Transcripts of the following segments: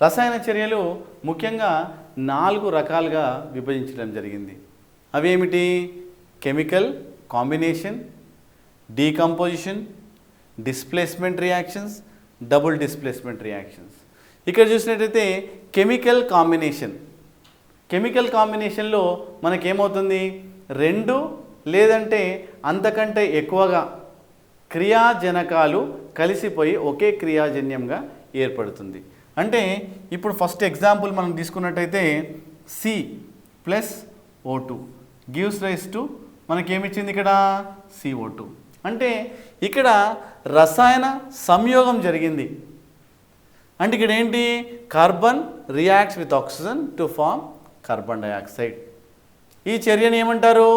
రసాయన చర్యలు ముఖ్యంగా 4 రకాలుగా విభజించడం జరిగింది. అవేమిటి? Chemical combination, decomposition, displacement reactions, double displacement reactions. ఇక్కడ చూసినట్టయితే కెమికల్ కాంబినేషన్లో మనకేమవుతుంది? 2 లేదంటే అంతకంటే ఎక్కువగా క్రియాజనకాలు కలిసిపోయి ఒకే క్రియాజన్యంగా ఏర్పడుతుంది. అంటే ఇప్పుడు ఫస్ట్ ఎగ్జాంపుల్ మనం తీసుకున్నట్టయితే C+O2 గివ్స్ రైస్ టు మనకేమిచ్చింది ఇక్కడ? CO2. అంటే ఇక్కడ రసాయన సంయోగం జరిగింది. అంటే ఇక్కడ ఏంటి? Carbon reacts with oxygen to form carbon dioxide. ఈ చర్యను ఏమంటారు?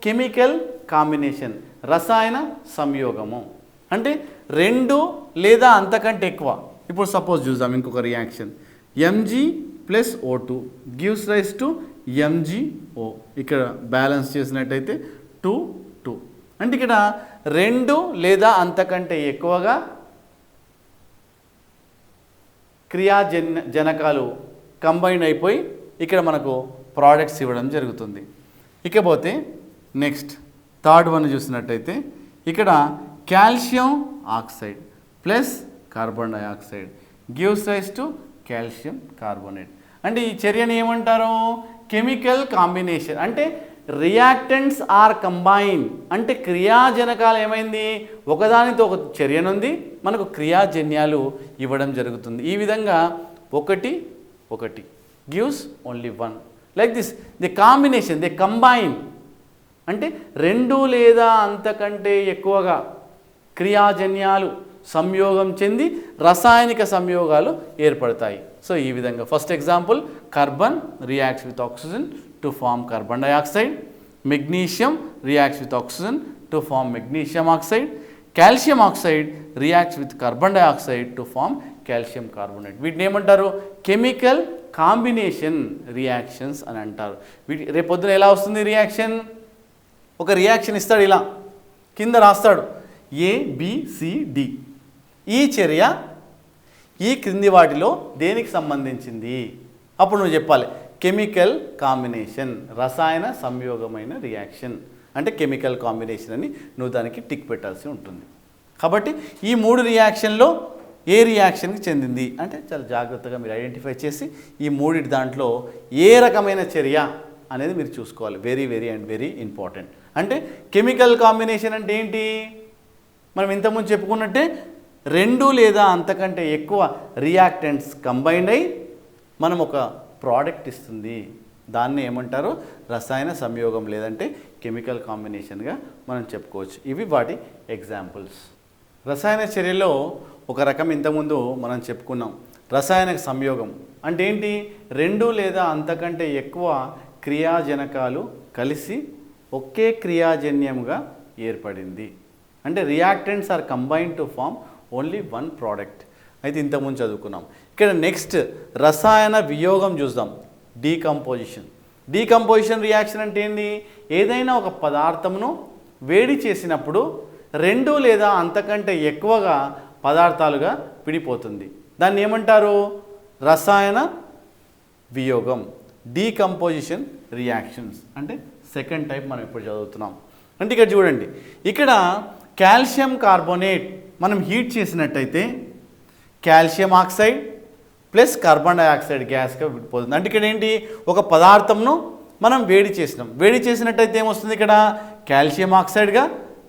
కెమికల్ కాంబినేషన్, రసాయన సంయోగము. అంటే 2 లేదా అంతకంటే ఎక్కువ. ఇప్పుడు సపోజ్ చూద్దాం ఇంకొక reaction. Mg+O2 gives rise to MgO. ఇక్కడ బ్యాలెన్స్ చేసినట్టయితే 2, 2. అంటే ఇక్కడ 2 లేదా అంతకంటే ఎక్కువగా క్రియాజనకాలు కంబైన్ అయిపోయి ఇక్కడ మనకు ప్రోడక్ట్స్ ఇవ్వడం జరుగుతుంది. ఇకపోతే నెక్స్ట్ థర్డ్ వన్ చూసినట్టయితే ఇక్కడ calcium oxide plus carbon dioxide gives rise to calcium carbonate. అంటే ఈ చర్యని ఏమంటారు? Chemical combination. అంటే రియాక్టెంట్స్ ఆర్ కంబైన్. అంటే క్రియాజనకాలు ఏమైంది? ఒకదానితో ఒక చర్యనుంది, మనకు క్రియాజన్యాలు ఇవ్వడం జరుగుతుంది. ఈ విధంగా 1, 1 gives only 1. Like this the combination, the combine. అంటే 2 లేదా అంతకంటే ఎక్కువగా క్రియాజన్యాలు సంయోగం చెంది రసాయనిక సంయోగాలు ఏర్పడతాయి. సో ఈ విధంగా first example, carbon reacts with oxygen to form carbon dioxide, magnesium reacts with oxygen to form magnesium oxide, calcium oxide reacts with carbon dioxide to form calcium carbonate. వీటిని ఏమంటారు? కెమికల్ కాంబినేషన్ రియాక్షన్స్ అని అంటారు. రేపొద్దున ఎలా వస్తుంది reaction? ఒక reaction ఇస్తాడు, ఇలా కింద రాస్తాడు ABCD. ఈ చర్య ఈ క్రింది వాటిలో దేనికి సంబంధించింది? అప్పుడు నువ్వు చెప్పాలి కెమికల్ కాంబినేషన్, రసాయన సంయోగమైన రియాక్షన్. అంటే కెమికల్ కాంబినేషన్ అని నువ్వు దానికి టిక్ పెట్టాల్సి ఉంటుంది. కాబట్టి ఈ 3 రియాక్షన్లో ఏ రియాక్షన్కి చెందింది అంటే చాలా జాగ్రత్తగా మీరు ఐడెంటిఫై చేసి ఈ 3 దాంట్లో ఏ రకమైన చర్య అనేది మీరు చూసుకోవాలి. Very very and very important. అంటే కెమికల్ కాంబినేషన్ అంటే ఏంటి? మనం ఇంతకుముందు చెప్పుకున్నట్టే 2 లేదా అంతకంటే ఎక్కువ రియాక్టెంట్స్ కంబైండ్ అయి మనం ఒక ప్రోడక్ట్ ఇస్తుంది. దాన్ని ఏమంటారు? రసాయన సంయోగం లేదంటే కెమికల్ కాంబినేషన్గా మనం చెప్పుకోవచ్చు. ఇవి వాటి ఎగ్జాంపుల్స్. రసాయన చర్యలో ఒక రకం ఇంతకుముందు మనం చెప్పుకున్నాం, రసాయన సంయోగం అంటే ఏంటి? 2 లేదా అంతకంటే ఎక్కువ క్రియాజనకాలు కలిసి ఒకే క్రియాజన్యంగా ఏర్పడింది. అంటే reactants are combined to form only 1 product. అయితే ఇంతకుముందు చదువుకున్నాం. ఇక్కడ నెక్స్ట్ రసాయన వియోగం చూద్దాం, డీకంపోజిషన్ రియాక్షన్ అంటే ఏంటి? ఏదైనా ఒక పదార్థమును వేడి చేసినప్పుడు 2 లేదా అంతకంటే ఎక్కువగా పదార్థాలుగా విడిపోతుంది. దాన్ని ఏమంటారు? రసాయన వియోగం, డీకంపోజిషన్ రియాక్షన్స్. అంటే సెకండ్ టైప్ మనం ఇప్పుడు చదువుతున్నాం. అంటే ఇక్కడ చూడండి, ఇక్కడ కాల్షియం కార్బోనేట్ మనం హీట్ చేసినట్టయితే calcium oxide plus carbon dioxide గ్యాస్గా విడిపోతుంది. అంటే ఇక్కడ ఏంటి? ఒక పదార్థంను మనం వేడి చేసినాం, వేడి చేసినట్టయితే ఏమొస్తుంది? ఇక్కడ కాల్షియం ఆక్సైడ్గా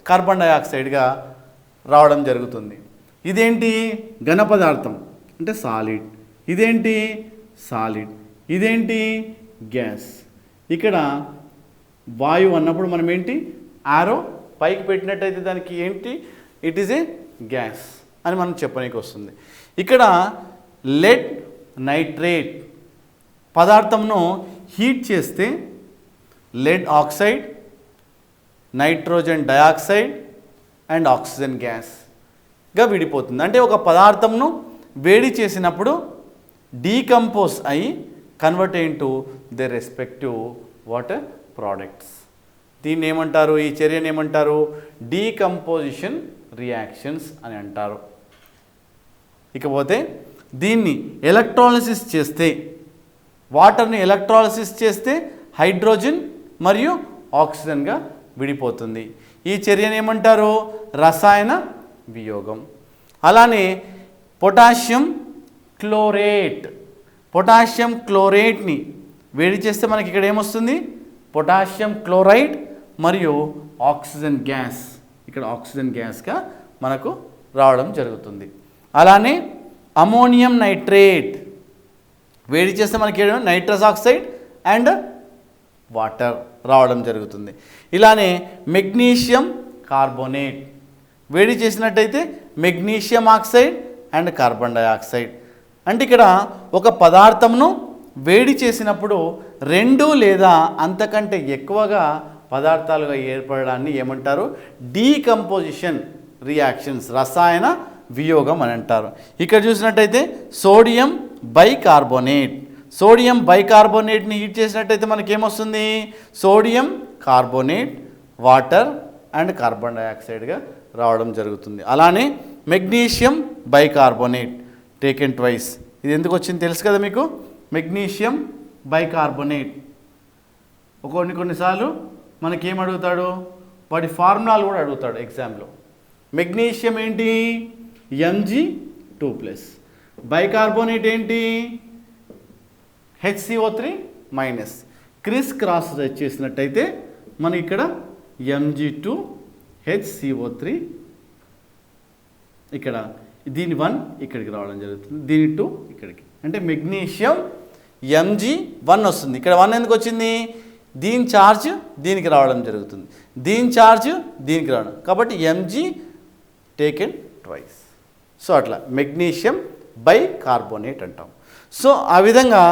కార్బన్ డయాక్సైడ్గా రావడం జరుగుతుంది. ఇదేంటి? ఘన పదార్థం అంటే సాలిడ్. ఇదేంటి? సాలిడ్. ఇదేంటి? గ్యాస్. ఇక్కడ వాయువు అన్నప్పుడు మనం ఏంటి? ఆరో పైకి పెట్టినట్టయితే దానికి ఏంటి? ఇట్ ఈజ్ ఏ గ్యాస్ అని మనం చెప్పడానికి వస్తుంది. ఇక్కడ లెడ్ నైట్రేట్ పదార్థంను హీట్ చేస్తే lead oxide, nitrogen dioxide and oxygen గ్యాస్గా విడిపోతుంది. అంటే ఒక పదార్థంను వేడి చేసినప్పుడు డీకంపోజ్ అయ్యి convert into the respective water products. దీన్ని ఏమంటారు? ఈ చర్యను ఏమంటారు? డీకంపోజిషన్ రియాక్షన్స్ అని అంటారు. ఇకపోతే దీన్ని ఎలక్ట్రాలిసిస్ చేస్తే, వాటర్ని ఎలక్ట్రాలిసిస్ చేస్తే హైడ్రోజన్ మరియు ఆక్సిజన్గా విడిపోతుంది. ఈ చర్యను ఏమంటారు? రసాయన వియోగం. అలానే పొటాషియం క్లోరేట్, పొటాషియం క్లోరేట్ని వేడి చేస్తే మనకి ఇక్కడ ఏమొస్తుంది? పొటాషియం క్లోరైడ్ మరియు ఆక్సిజన్ గ్యాస్, ఇక్కడ ఆక్సిజన్ గ్యాస్గా మనకు రావడం జరుగుతుంది. అలానే అమోనియం నైట్రేట్ వేడి చేస్తే మనకి నైట్రస్ ఆక్సైడ్ అండ్ వాటర్ రావడం జరుగుతుంది. ఇలానే మెగ్నీషియం కార్బోనేట్ వేడి చేసినట్టయితే magnesium oxide and carbon dioxide. అంటే ఇక్కడ ఒక పదార్థమును వేడి చేసినప్పుడు 2 లేదా అంతకంటే ఎక్కువగా పదార్థాలుగా ఏర్పడడాన్ని ఏమంటారు? డీకంపోజిషన్ రియాక్షన్స్, రసాయన వియోగం అని అంటారు. ఇక్కడ చూసినట్టయితే సోడియం బైకార్బోనేట్, సోడియం బైకార్బోనేట్ని హీట్ చేసినట్టయితే మనకి ఏమొస్తుంది? Sodium carbonate, water and carbon డయాక్సైడ్గా రావడం జరుగుతుంది. అలానే మెగ్నీషియం బైకార్బోనేట్ టేకెన్ ట్వైస్, ఇది ఎందుకు వచ్చింది తెలుసు కదా మీకు? మెగ్నీషియం బైకార్బోనేట్ కొన్నిసార్లు మనకేం అడుగుతాడు? వాటి ఫార్ములాలు కూడా అడుగుతాడు ఎగ్జామ్లో. మెగ్నీషియం ఏంటి? Mg2+, బైకార్బోనేట్ ఏంటి? HCO3-, క్రిస్ క్రాస్ చేసినట్టయితే మనకి ఇక్కడ Mg2HCO3, ఇక్కడ దీని 1 ఇక్కడికి రావడం జరుగుతుంది, దీని 2 ఇక్కడికి. అంటే మెగ్నీషియం Mg1 వస్తుంది. ఇక్కడ 1 ఎందుకు వచ్చింది? దీని ఛార్జ్ దీనికి రావడం జరుగుతుంది, దీని ఛార్జ్ దీనికి రావడం, కాబట్టి Mg టేకెన్ ట్వైస్. సో అట్లా మెగ్నీషియం బైకార్బోనేట్ అంటాం. సో ఆ విధంగా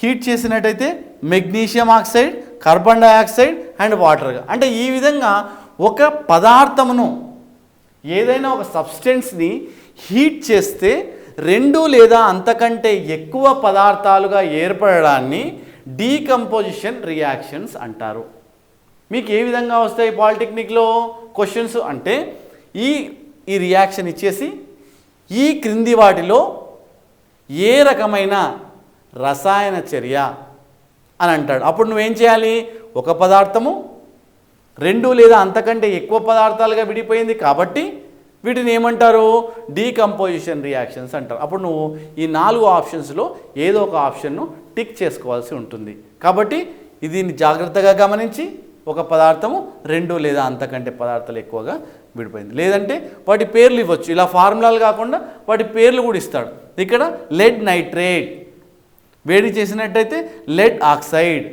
హీట్ చేసినట్టయితే magnesium oxide, carbon dioxide and వాటర్గా. అంటే ఈ విధంగా ఒక పదార్థమును, ఏదైనా ఒక సబ్స్టెన్స్ని హీట్ చేస్తే 2 లేదా అంతకంటే ఎక్కువ పదార్థాలుగా ఏర్పడడాన్ని డీకంపోజిషన్ రియాక్షన్స్ అంటారు. మీకు ఏ విధంగా వస్తాయి పాలిటెక్నిక్లో క్వశ్చన్స్ అంటే ఈ రియాక్షన్ ఇచ్చేసి ఈ క్రింది వాటిలో ఏ రకమైన రసాయన చర్య అని అంటాడు. అప్పుడు నువ్వేం చేయాలి? ఒక పదార్థము 2 లేదా అంతకంటే ఎక్కువ పదార్థాలుగా విడిపోయింది కాబట్టి వీటిని ఏమంటారు? డీకంపోజిషన్ రియాక్షన్స్ అంటారు. అప్పుడు నువ్వు ఈ 4 ఆప్షన్స్లో ఏదో ఒక ఆప్షన్ను టిక్ చేసుకోవాల్సి ఉంటుంది. కాబట్టి దీన్ని జాగ్రత్తగా గమనించి ఒక పదార్థము 2 లేదా అంతకంటే పదార్థాలు ఎక్కువగా విడిపోయింది, లేదంటే వాటి పేర్లు ఇవ్వచ్చు. ఇలా ఫార్ములాలు కాకుండా వాటి పేర్లు కూడా ఇస్తాడు. ఇక్కడ లెడ్ నైట్రేట్ వేడి చేసినట్టయితే lead oxide,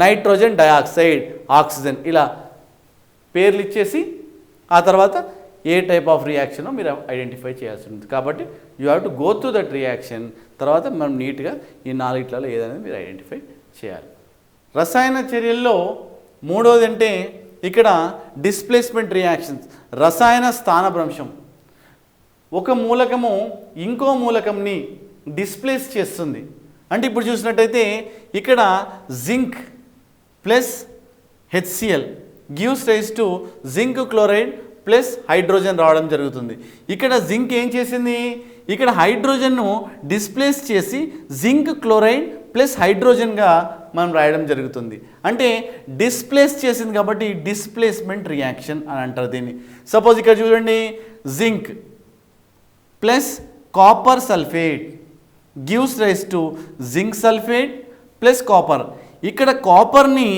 nitrogen dioxide, oxygen, ఇలా పేర్లు ఇచ్చేసి ఆ తర్వాత ఏ టైప్ ఆఫ్ రియాక్షనో మీరు ఐడెంటిఫై చేయాల్సి ఉంటుంది. కాబట్టి you have to go through that reaction. తర్వాత మనం నీట్గా ఈ 4 ఏదనేది మీరు ఐడెంటిఫై చేయాలి. రసాయన చర్యల్లో మూడవది అంటే ఇక్కడ డిస్ప్లేస్మెంట్ రియాక్షన్స్, రసాయన స్థానభ్రంశం. ఒక మూలకము ఇంకో మూలకంని డిస్ప్లేస్ చేస్తుంది. అంటే ఇప్పుడు చూసినట్టయితే ఇక్కడ zinc plus HCl gives rise to zinc chloride plus hydrogen రావడం జరుగుతుంది. ఇక్కడ జింక్ ఏం చేసింది? ఇక్కడ హైడ్రోజన్ను డిస్ప్లేస్ చేసి జింక్ క్లోరైడ్ ప్లస్ హైడ్రోజన్గా మనం రాయడం జరుగుతుంది. అంటే డిస్ప్లేస్ చేసింది కాబట్టి డిస్ప్లేస్మెంట్ రియాక్షన్ అని అంటారు దీన్ని. సపోజ్ ఇక్కడ చూడండి, zinc plus copper sulphate gives rise to zinc sulphate plus copper. ఇక్కడ కాపర్ని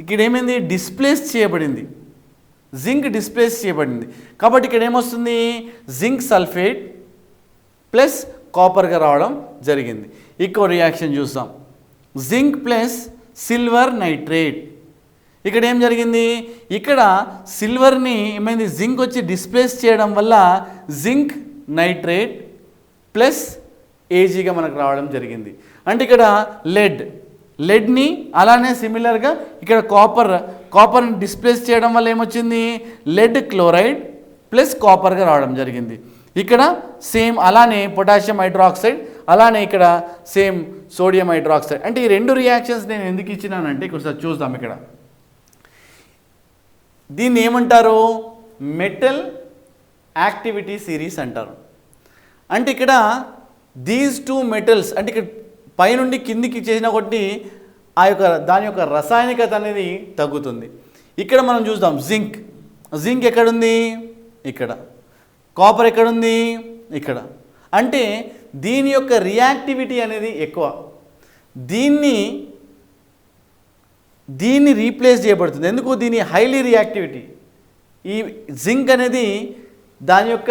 ఇక్కడ ఏమైంది? డిస్ప్లేస్ చేయబడింది, జింక్ డిస్ప్లేస్ చేయబడింది కాబట్టి ఇక్కడ ఏమొస్తుంది? జింక్ సల్ఫేట్ ప్లస్ కాపర్గా రావడం జరిగింది. ఇంకో రియాక్షన్ చూస్తాం, జింక్ ప్లస్ సిల్వర్ నైట్రేట్. ఇక్కడ ఏం జరిగింది? ఇక్కడ సిల్వర్ని ఏమైంది? జింక్ వచ్చి డిస్ప్లేస్ చేయడం వల్ల జింక్ నైట్రేట్ ప్లస్ ఏజీగా మనకు రావడం జరిగింది. అంటే ఇక్కడ లెడ్ని అలానే సిమిలర్గా ఇక్కడ కాపర్ని డిస్ప్లేస్ చేయడం వల్ల ఏమొచ్చింది? లెడ్ క్లోరైడ్ ప్లస్ కాపర్గా రావడం జరిగింది. ఇక్కడ సేమ్ అలానే పొటాషియం హైడ్రాక్సైడ్, అలానే ఇక్కడ సేమ్ సోడియం హైడ్రాక్సైడ్. అంటే ఈ 2 రియాక్షన్స్ నేను ఎందుకు ఇచ్చినానంటే ఒకసారి చూద్దాం. ఇక్కడ దీన్ని ఏమంటారు? మెటల్ యాక్టివిటీ సిరీస్ అంటారు. అంటే ఇక్కడ దీస్ టూ మెటల్స్ అంటే ఇక్కడ పైనుండి కిందికి చేసిన ఒకటి దాని యొక్క రసాయనికత అనేది తగ్గుతుంది. ఇక్కడ మనం చూద్దాం జింక్ ఎక్కడుంది, ఇక్కడ. కాపర్ ఎక్కడుంది, ఇక్కడ. అంటే దీని యొక్క రియాక్టివిటీ అనేది ఎక్కువ. దీన్ని రీప్లేస్ చేయబడుతుంది. ఎందుకు? దీని హైలీ రియాక్టివిటీ. ఈ జింక్ అనేది దాని యొక్క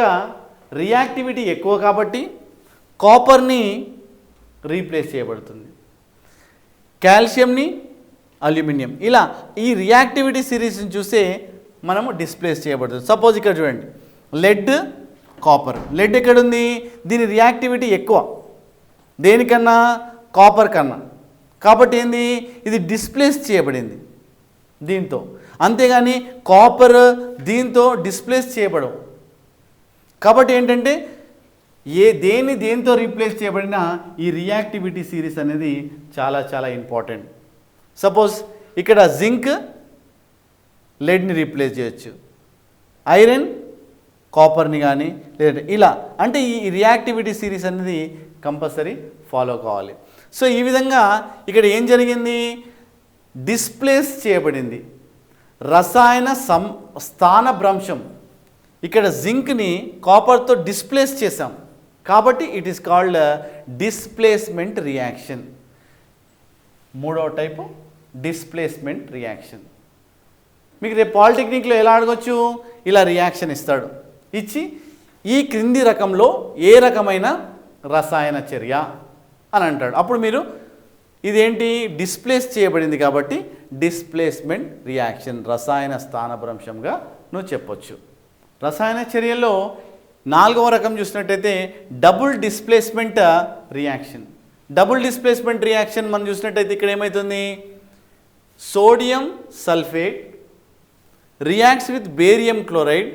రియాక్టివిటీ ఎక్కువ కాబట్టి కాపర్ని రీప్లేస్ చేయబడుతుంది, కాల్షియంని అల్యూమినియం. ఇలా ఈ రియాక్టివిటీ సిరీస్ని చూస్తే మనము డిస్ప్లేస్ చేయబడుతుంది. సపోజ్ ఇక్కడ చూడండి, లెడ్ కాపర్. లెడ్ ఎక్కడుంది? దీని రియాక్టివిటీ ఎక్కువ దేనికన్నా? కాపర్ కన్నా. కాబట్టి ఏంది? ఇది డిస్ప్లేస్ చేయబడింది దీంతో. అంతేగాని కాపర్ దీంతో డిస్ప్లేస్ చేయబడవు. కాబట్టి ఏంటంటే దేంతో రీప్లేస్ చేయబడినా ఈ రియాక్టివిటీ సిరీస్ అనేది చాలా చాలా ఇంపార్టెంట్. సపోజ్ ఇక్కడ జింక్ లెడ్ని రీప్లేస్ చేయొచ్చు, ఐరన్ కాపర్ని కానీ, లేదంటే ఇలా. అంటే ఈ రియాక్టివిటీ సిరీస్ అనేది కంపల్సరీ ఫాలో కావాలి. సో ఈ విధంగా ఇక్కడ ఏం జరిగింది? డిస్ప్లేస్ చేయబడింది రసాయన స్థానభ్రంశం. ఇక్కడ జింక్ని కాపర్తో డిస్ప్లేస్ చేసాం కాబట్టి it is called displacement reaction. మూడవ టైపు డిస్ప్లేస్మెంట్ రియాక్షన్. మీకు రేపు పాలిటెక్నిక్లో ఎలా అడగొచ్చు? ఇలా రియాక్షన్ ఇస్తాడు, ఇచ్చి ఈ క్రింది రకంలో ఏ రకమైన రసాయన చర్య అని అంటాడు. అప్పుడు మీరు ఇదేంటి? డిస్ప్లేస్ చేయబడింది కాబట్టి డిస్ప్లేస్మెంట్ రియాక్షన్, రసాయన స్థానభ్రంశంగా నువ్వు చెప్పొచ్చు. రసాయన చర్యల్లో నాలుగవ రకం చూసినట్టయితే double displacement reaction. Double displacement reaction మనం చూసినట్టయితే ఇక్కడ ఏమవుతుంది? Sodium sulphate reacts with barium chloride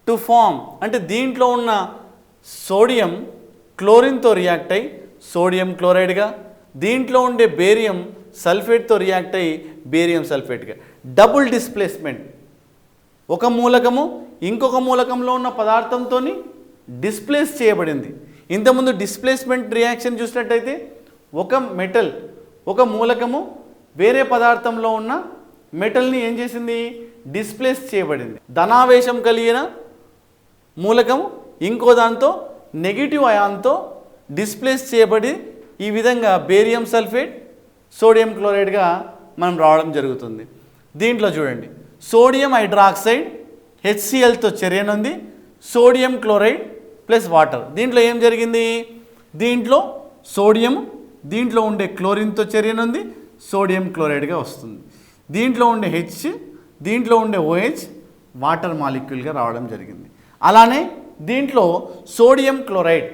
to form. అంటే దీంట్లో ఉన్న సోడియం క్లోరిన్తో రియాక్ట్ అయ్యి సోడియం క్లోరైడ్గా, దీంట్లో ఉండే బేరియం సల్ఫేట్తో రియాక్ట్ అయ్యి బేరియం సల్ఫేట్గా. Double displacement. ఒక మూలకము ఇంకొక మూలకంలో ఉన్న పదార్థంతో డిస్ప్లేస్ చేయబడింది. ఇంతకుముందు డిస్ప్లేస్మెంట్ రియాక్షన్ చూసినట్టయితే ఒక మూలకము వేరే పదార్థంలో ఉన్న మెటల్ని ఏం చేసింది? డిస్ప్లేస్ చేయబడింది. ధనావేశం కలిగిన మూలకము ఇంకో దాంతో నెగిటివ్ అయాన్తో డిస్ప్లేస్ చేయబడి ఈ విధంగా బేరియం సల్ఫేట్ సోడియం క్లోరైడ్గా మనం రావడం జరుగుతుంది. దీంట్లో చూడండి, సోడియం హైడ్రాక్సైడ్ HClతో చర్యనుంది, సోడియం క్లోరైడ్ ప్లస్ వాటర్. దీంట్లో ఏం జరిగింది? దీంట్లో సోడియం దీంట్లో ఉండే క్లోరిన్తో చర్యనుంది, సోడియం క్లోరైడ్గా వస్తుంది. దీంట్లో ఉండే దీంట్లో ఉండే OH వాటర్ మాలిక్యూల్గా రావడం జరిగింది. అలానే దీంట్లో సోడియం క్లోరైడ్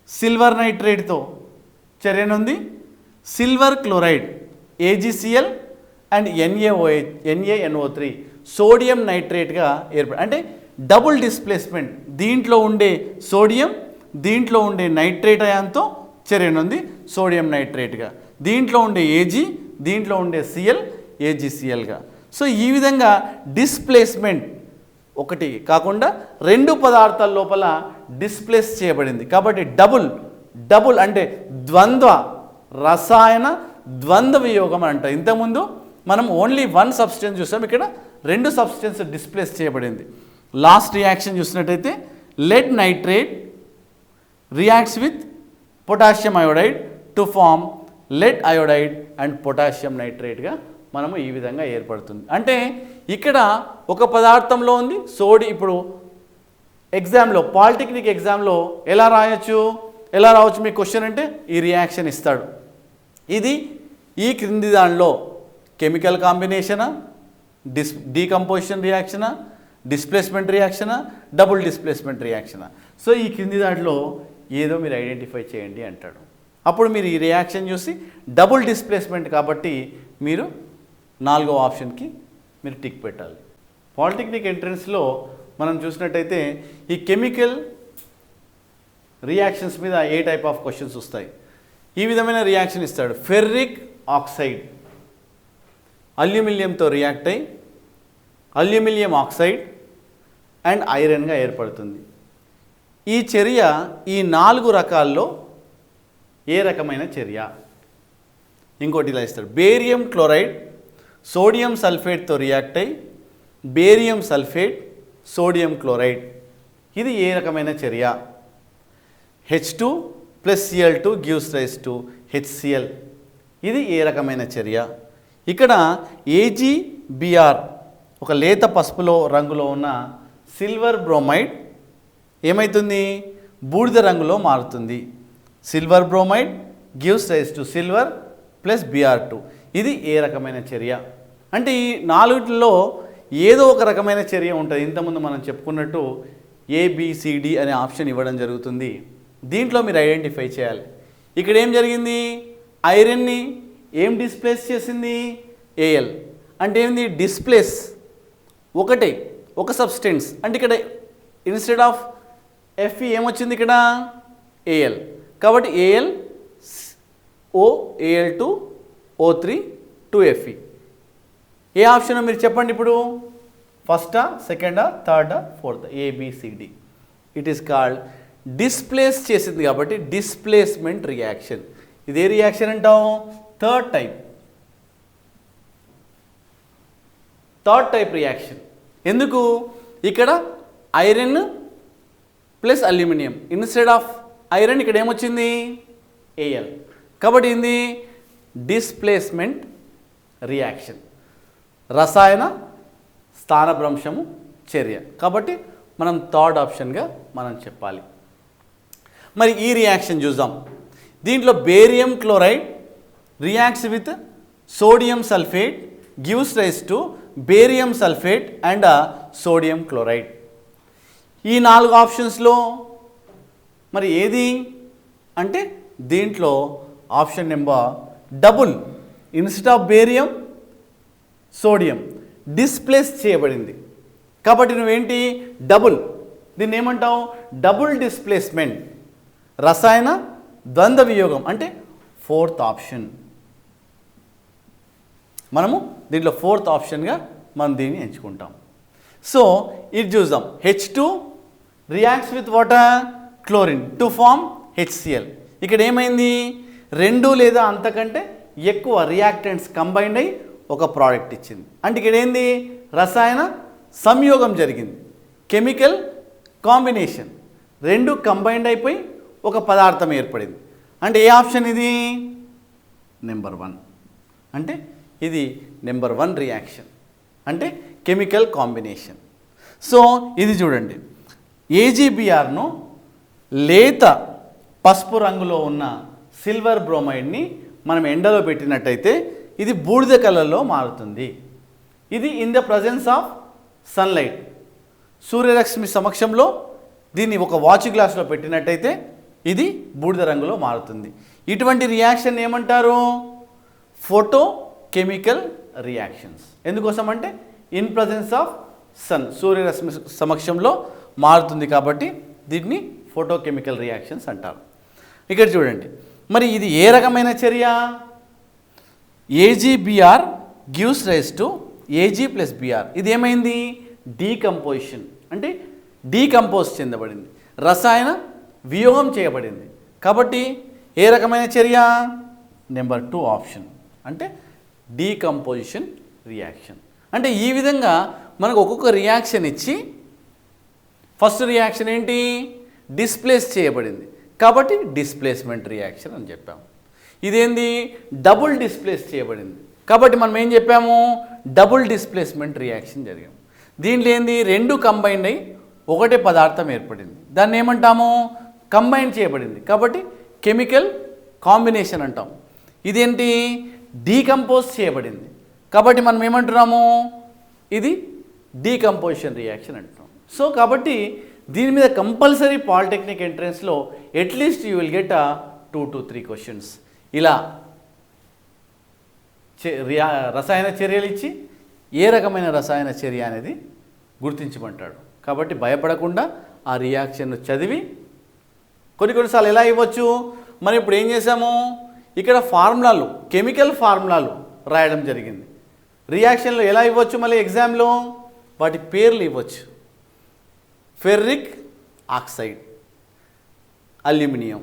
సిల్వర్ నైట్రేట్తో చర్యనుంది, silver chloride AgCl and NaNO3 sodium నైట్రేట్గా ఏర్పడి. అంటే డబుల్ డిస్ప్లేస్మెంట్. దీంట్లో ఉండే సోడియం దీంట్లో ఉండే నైట్రేట్ అయాన్తో చర్యనుంది సోడియం నైట్రేట్గా, దీంట్లో ఉండే Ag దీంట్లో ఉండే Cl AgClగా. సో ఈ విధంగా డిస్ప్లేస్మెంట్ ఒకటి కాకుండా రెండు పదార్థాల లోపల డిస్ప్లేస్ చేయబడింది. కాబట్టి డబుల్ అంటే రసాయన ద్వంద్వ వియోగం అని అంటారు. ఇంతకుముందు మనం ఓన్లీ వన్ సబ్స్టెన్స్ చూసాం, ఇక్కడ రెండు సబ్స్టెన్స్ డిస్ప్లేస్ చేయబడింది. లాస్ట్ రియాక్షన్ చూసినట్టయితే lead nitrate reacts with potassium iodide to form lead iodide and potassium నైట్రేట్గా మనము ఈ విధంగా ఏర్పడుతుంది. అంటే ఇక్కడ ఒక పదార్థంలో ఉంది ఇప్పుడు ఎగ్జామ్లో పాలిటెక్నిక్ ఎగ్జామ్లో ఎలా రావచ్చు మీ క్వశ్చన్ అంటే ఈ రియాక్షన్ ఇస్తాడు. ఇది ఈ క్రింది దానిలో కెమికల్ కాంబినేషనా, డీకంపోజిషన్ రియాక్షనా, డిస్ప్లేస్మెంట్ రియాక్షనా, డబుల్ డిస్ప్లేస్మెంట్ రియాక్షనా. సో ఈ క్రింది దాంట్లో ఏదో మీరు ఐడెంటిఫై చేయండి అంటాడు. అప్పుడు మీరు ఈ రియాక్షన్ చూసి డబుల్ డిస్ప్లేస్మెంట్ కాబట్టి మీరు 4వ ఆప్షన్కి మీరు టిక్ పెట్టాలి. పాలిటెక్నిక్ ఎంట్రన్స్లో మనం చూసినట్టయితే ఈ కెమికల్ రియాక్షన్స్ మీద ఏ టైప్ ఆఫ్ క్వశ్చన్స్ వస్తాయి? ఈ విధమైన రియాక్షన్ ఇస్తాడు. ఫెర్రిక్ ఆక్సైడ్ అల్యూమినియంతో రియాక్ట్ అయ్యి అల్యూమినియం ఆక్సైడ్ అండ్ ఐరన్గా ఏర్పడుతుంది. ఈ చర్య ఈ 4 రకాల్లో ఏ రకమైన చర్య? ఇంకోటి ఇలా ఇస్తాడు, బేరియం క్లోరైడ్ సోడియం సల్ఫేట్తో రియాక్ట్ అయ్యి బేరియం సల్ఫేట్ సోడియం క్లోరైడ్, ఇది ఏ రకమైన చర్య? H2 + Cl2 gives rise to HCl, ఇది ఏ రకమైన చర్య? ఇక్కడ AgBr ఒక లేత పసుపులో రంగులో ఉన్న సిల్వర్ బ్రోమైడ్ ఏమవుతుంది? బూడిద రంగులో మారుతుంది. Silver bromide gives rise to silver + Br2, ఇది ఏ రకమైన చర్య? అంటే ఈ 4లో ఏదో ఒక రకమైన చర్య ఉంటుంది. ఇంతకుముందు మనం చెప్పుకున్నట్టు ABCD అనే ఆప్షన్ ఇవ్వడం జరుగుతుంది. దీంట్లో మీరు ఐడెంటిఫై చేయాలి. ఇక్కడ ఏం జరిగింది? ఐరన్ని ఏం డిస్ప్లేస్ చేసింది? Al. అంటే ఏంది? డిస్ప్లేస్ ఒకటే, ఒక సబ్స్టెన్స్. అంటే ఇక్కడ ఇన్స్టెడ్ ఆఫ్ Fe ఏమొచ్చింది? ఇక్కడ Al. కాబట్టి Al O Al2 O3 2Fe. ఏ ఆప్షన్ మీరు చెప్పండి ఇప్పుడు? ఫస్టా, సెకండా, థర్డా, fourth? ABCD. It is called displace చేసింది కాబట్టి డిస్ప్లేస్మెంట్ రియాక్షన్. ఇదే రియాక్షన్ అంటాం? Third type reaction. ఎందుకు? ఇక్కడ iron plus aluminium, instead of iron ఇక్కడ ఏమొచ్చింది? Al. కాబట్టి ఇది డిస్ప్లేస్మెంట్ రియాక్షన్, రసాయన స్థానభ్రంశము చర్య. కాబట్టి మనం థర్డ్ ఆప్షన్గా మనం చెప్పాలి. మరి ఈ రియాక్షన్ చూద్దాం. దీంట్లో barium chloride reacts with sodium sulphate gives rise to barium sulphate and sodium chloride. ఈ 4 ఆప్షన్స్లో మరి ఏది అంటే దీంట్లో option number double, instead of barium sodium displace చేయబడింది. కాబట్టి నువ్వేంటి? డబుల్. దీన్ని ఏమంటావు? డబుల్ డిస్ప్లేస్మెంట్, రసాయన ద్వంద్వ వియోగం, అంటే ఫోర్త్ ఆప్షన్. మనము దీంట్లో ఫోర్త్ ఆప్షన్గా మనం దీన్ని ఎంచుకుంటాం. సో ఇది చూద్దాం. H2 reacts with water chlorine to form HCl. ఇక్కడ ఏమైంది? 2 లేదా అంతకంటే ఎక్కువ రియాక్టెంట్స్ కంబైండ్ అయ్యి ఒక ప్రోడక్ట్ ఇచ్చింది. అంటే ఇక్కడ ఏంది? రసాయన సంయోగం జరిగింది, కెమికల్ కాంబినేషన్. 2 కంబైండ్ అయిపోయి ఒక పదార్థం ఏర్పడింది. అంటే ఏ ఆప్షన్ ఇది? నెంబర్ 1. అంటే ఇది నెంబర్ 1 రియాక్షన్, అంటే కెమికల్ కాంబినేషన్. సో ఇది చూడండి, AgBrను లేత పసుపు రంగులో ఉన్న సిల్వర్ బ్రోమైడ్ని మనం ఎండలో పెట్టినట్టయితే ఇది బూడిద కలర్లో మారుతుంది. ఇది in the presence of sunlight, సూర్యరశ్మి సమక్షంలో దీన్ని ఒక వాచ్ గ్లాస్లో పెట్టినట్టయితే ఇది బూడిద రంగులో మారుతుంది. ఇటువంటి రియాక్షన్ ఏమంటారు? Photo chemical reactions. ఎందుకోసం అంటే ఇన్ ప్రజెన్స్ ఆఫ్ సన్, సూర్యరశ్మి సమక్షంలో మారుతుంది కాబట్టి దీన్ని ఫోటోకెమికల్ రియాక్షన్స్ అంటారు. ఇక్కడ చూడండి, మరి ఇది ఏ రకమైన చర్య? AgBr gives rise to Ag + Br. ఇది ఏమైంది? డీకంపోజిషన్, అంటే డీకంపోజ్ చెందబడింది, రసాయన వియోగం చేయబడింది. కాబట్టి ఏ రకమైన చర్య? నెంబర్ 2 ఆప్షన్, అంటే డీకంపోజిషన్ రియాక్షన్. అంటే ఈ విధంగా మనకు ఒక్కొక్క రియాక్షన్ ఇచ్చి ఫస్ట్ రియాక్షన్ ఏంటి? డిస్ప్లేస్ చేయబడింది కాబట్టి డిస్ప్లేస్మెంట్ రియాక్షన్ అని చెప్పాము. ఇదేంది? డబుల్ డిస్ప్లేస్ చేయబడింది కాబట్టి మనం ఏం చెప్పాము? డబుల్ డిస్ప్లేస్మెంట్ రియాక్షన్ జరిగాము. దీంట్లో ఏంది? 2 కంబైండ్ అయ్యి ఒకటే పదార్థం ఏర్పడింది, దాన్ని ఏమంటాము? కంబైన్ చేయబడింది కాబట్టి కెమికల్ కాంబినేషన్ అంటాం. ఇదేంటి? డీకంపోజ్ చేయబడింది కాబట్టి మనం ఏమంటున్నాము? ఇది డీకంపోజిషన్ రియాక్షన్ అంటున్నాం. సో కాబట్టి దీని మీద కంపల్సరీ పాలిటెక్నిక్ ఎంట్రన్స్లో at least you will get 2 to 3 questions. ఇలా రసాయన చర్యలు ఇచ్చి ఏ రకమైన రసాయన చర్య అనేది గుర్తించమంటాడు. కాబట్టి భయపడకుండా ఆ రియాక్షన్ను చదివి కొన్నిసార్లు ఎలా ఇవ్వచ్చు? మరి ఇప్పుడు ఏం చేసాము? ఇక్కడ ఫార్ములాలు, కెమికల్ ఫార్ములాలు రాయడం జరిగింది. రియాక్షన్లో ఎలా ఇవ్వచ్చు? మళ్ళీ ఎగ్జామ్లో వాటి పేర్లు ఇవ్వచ్చు. Ferric oxide aluminium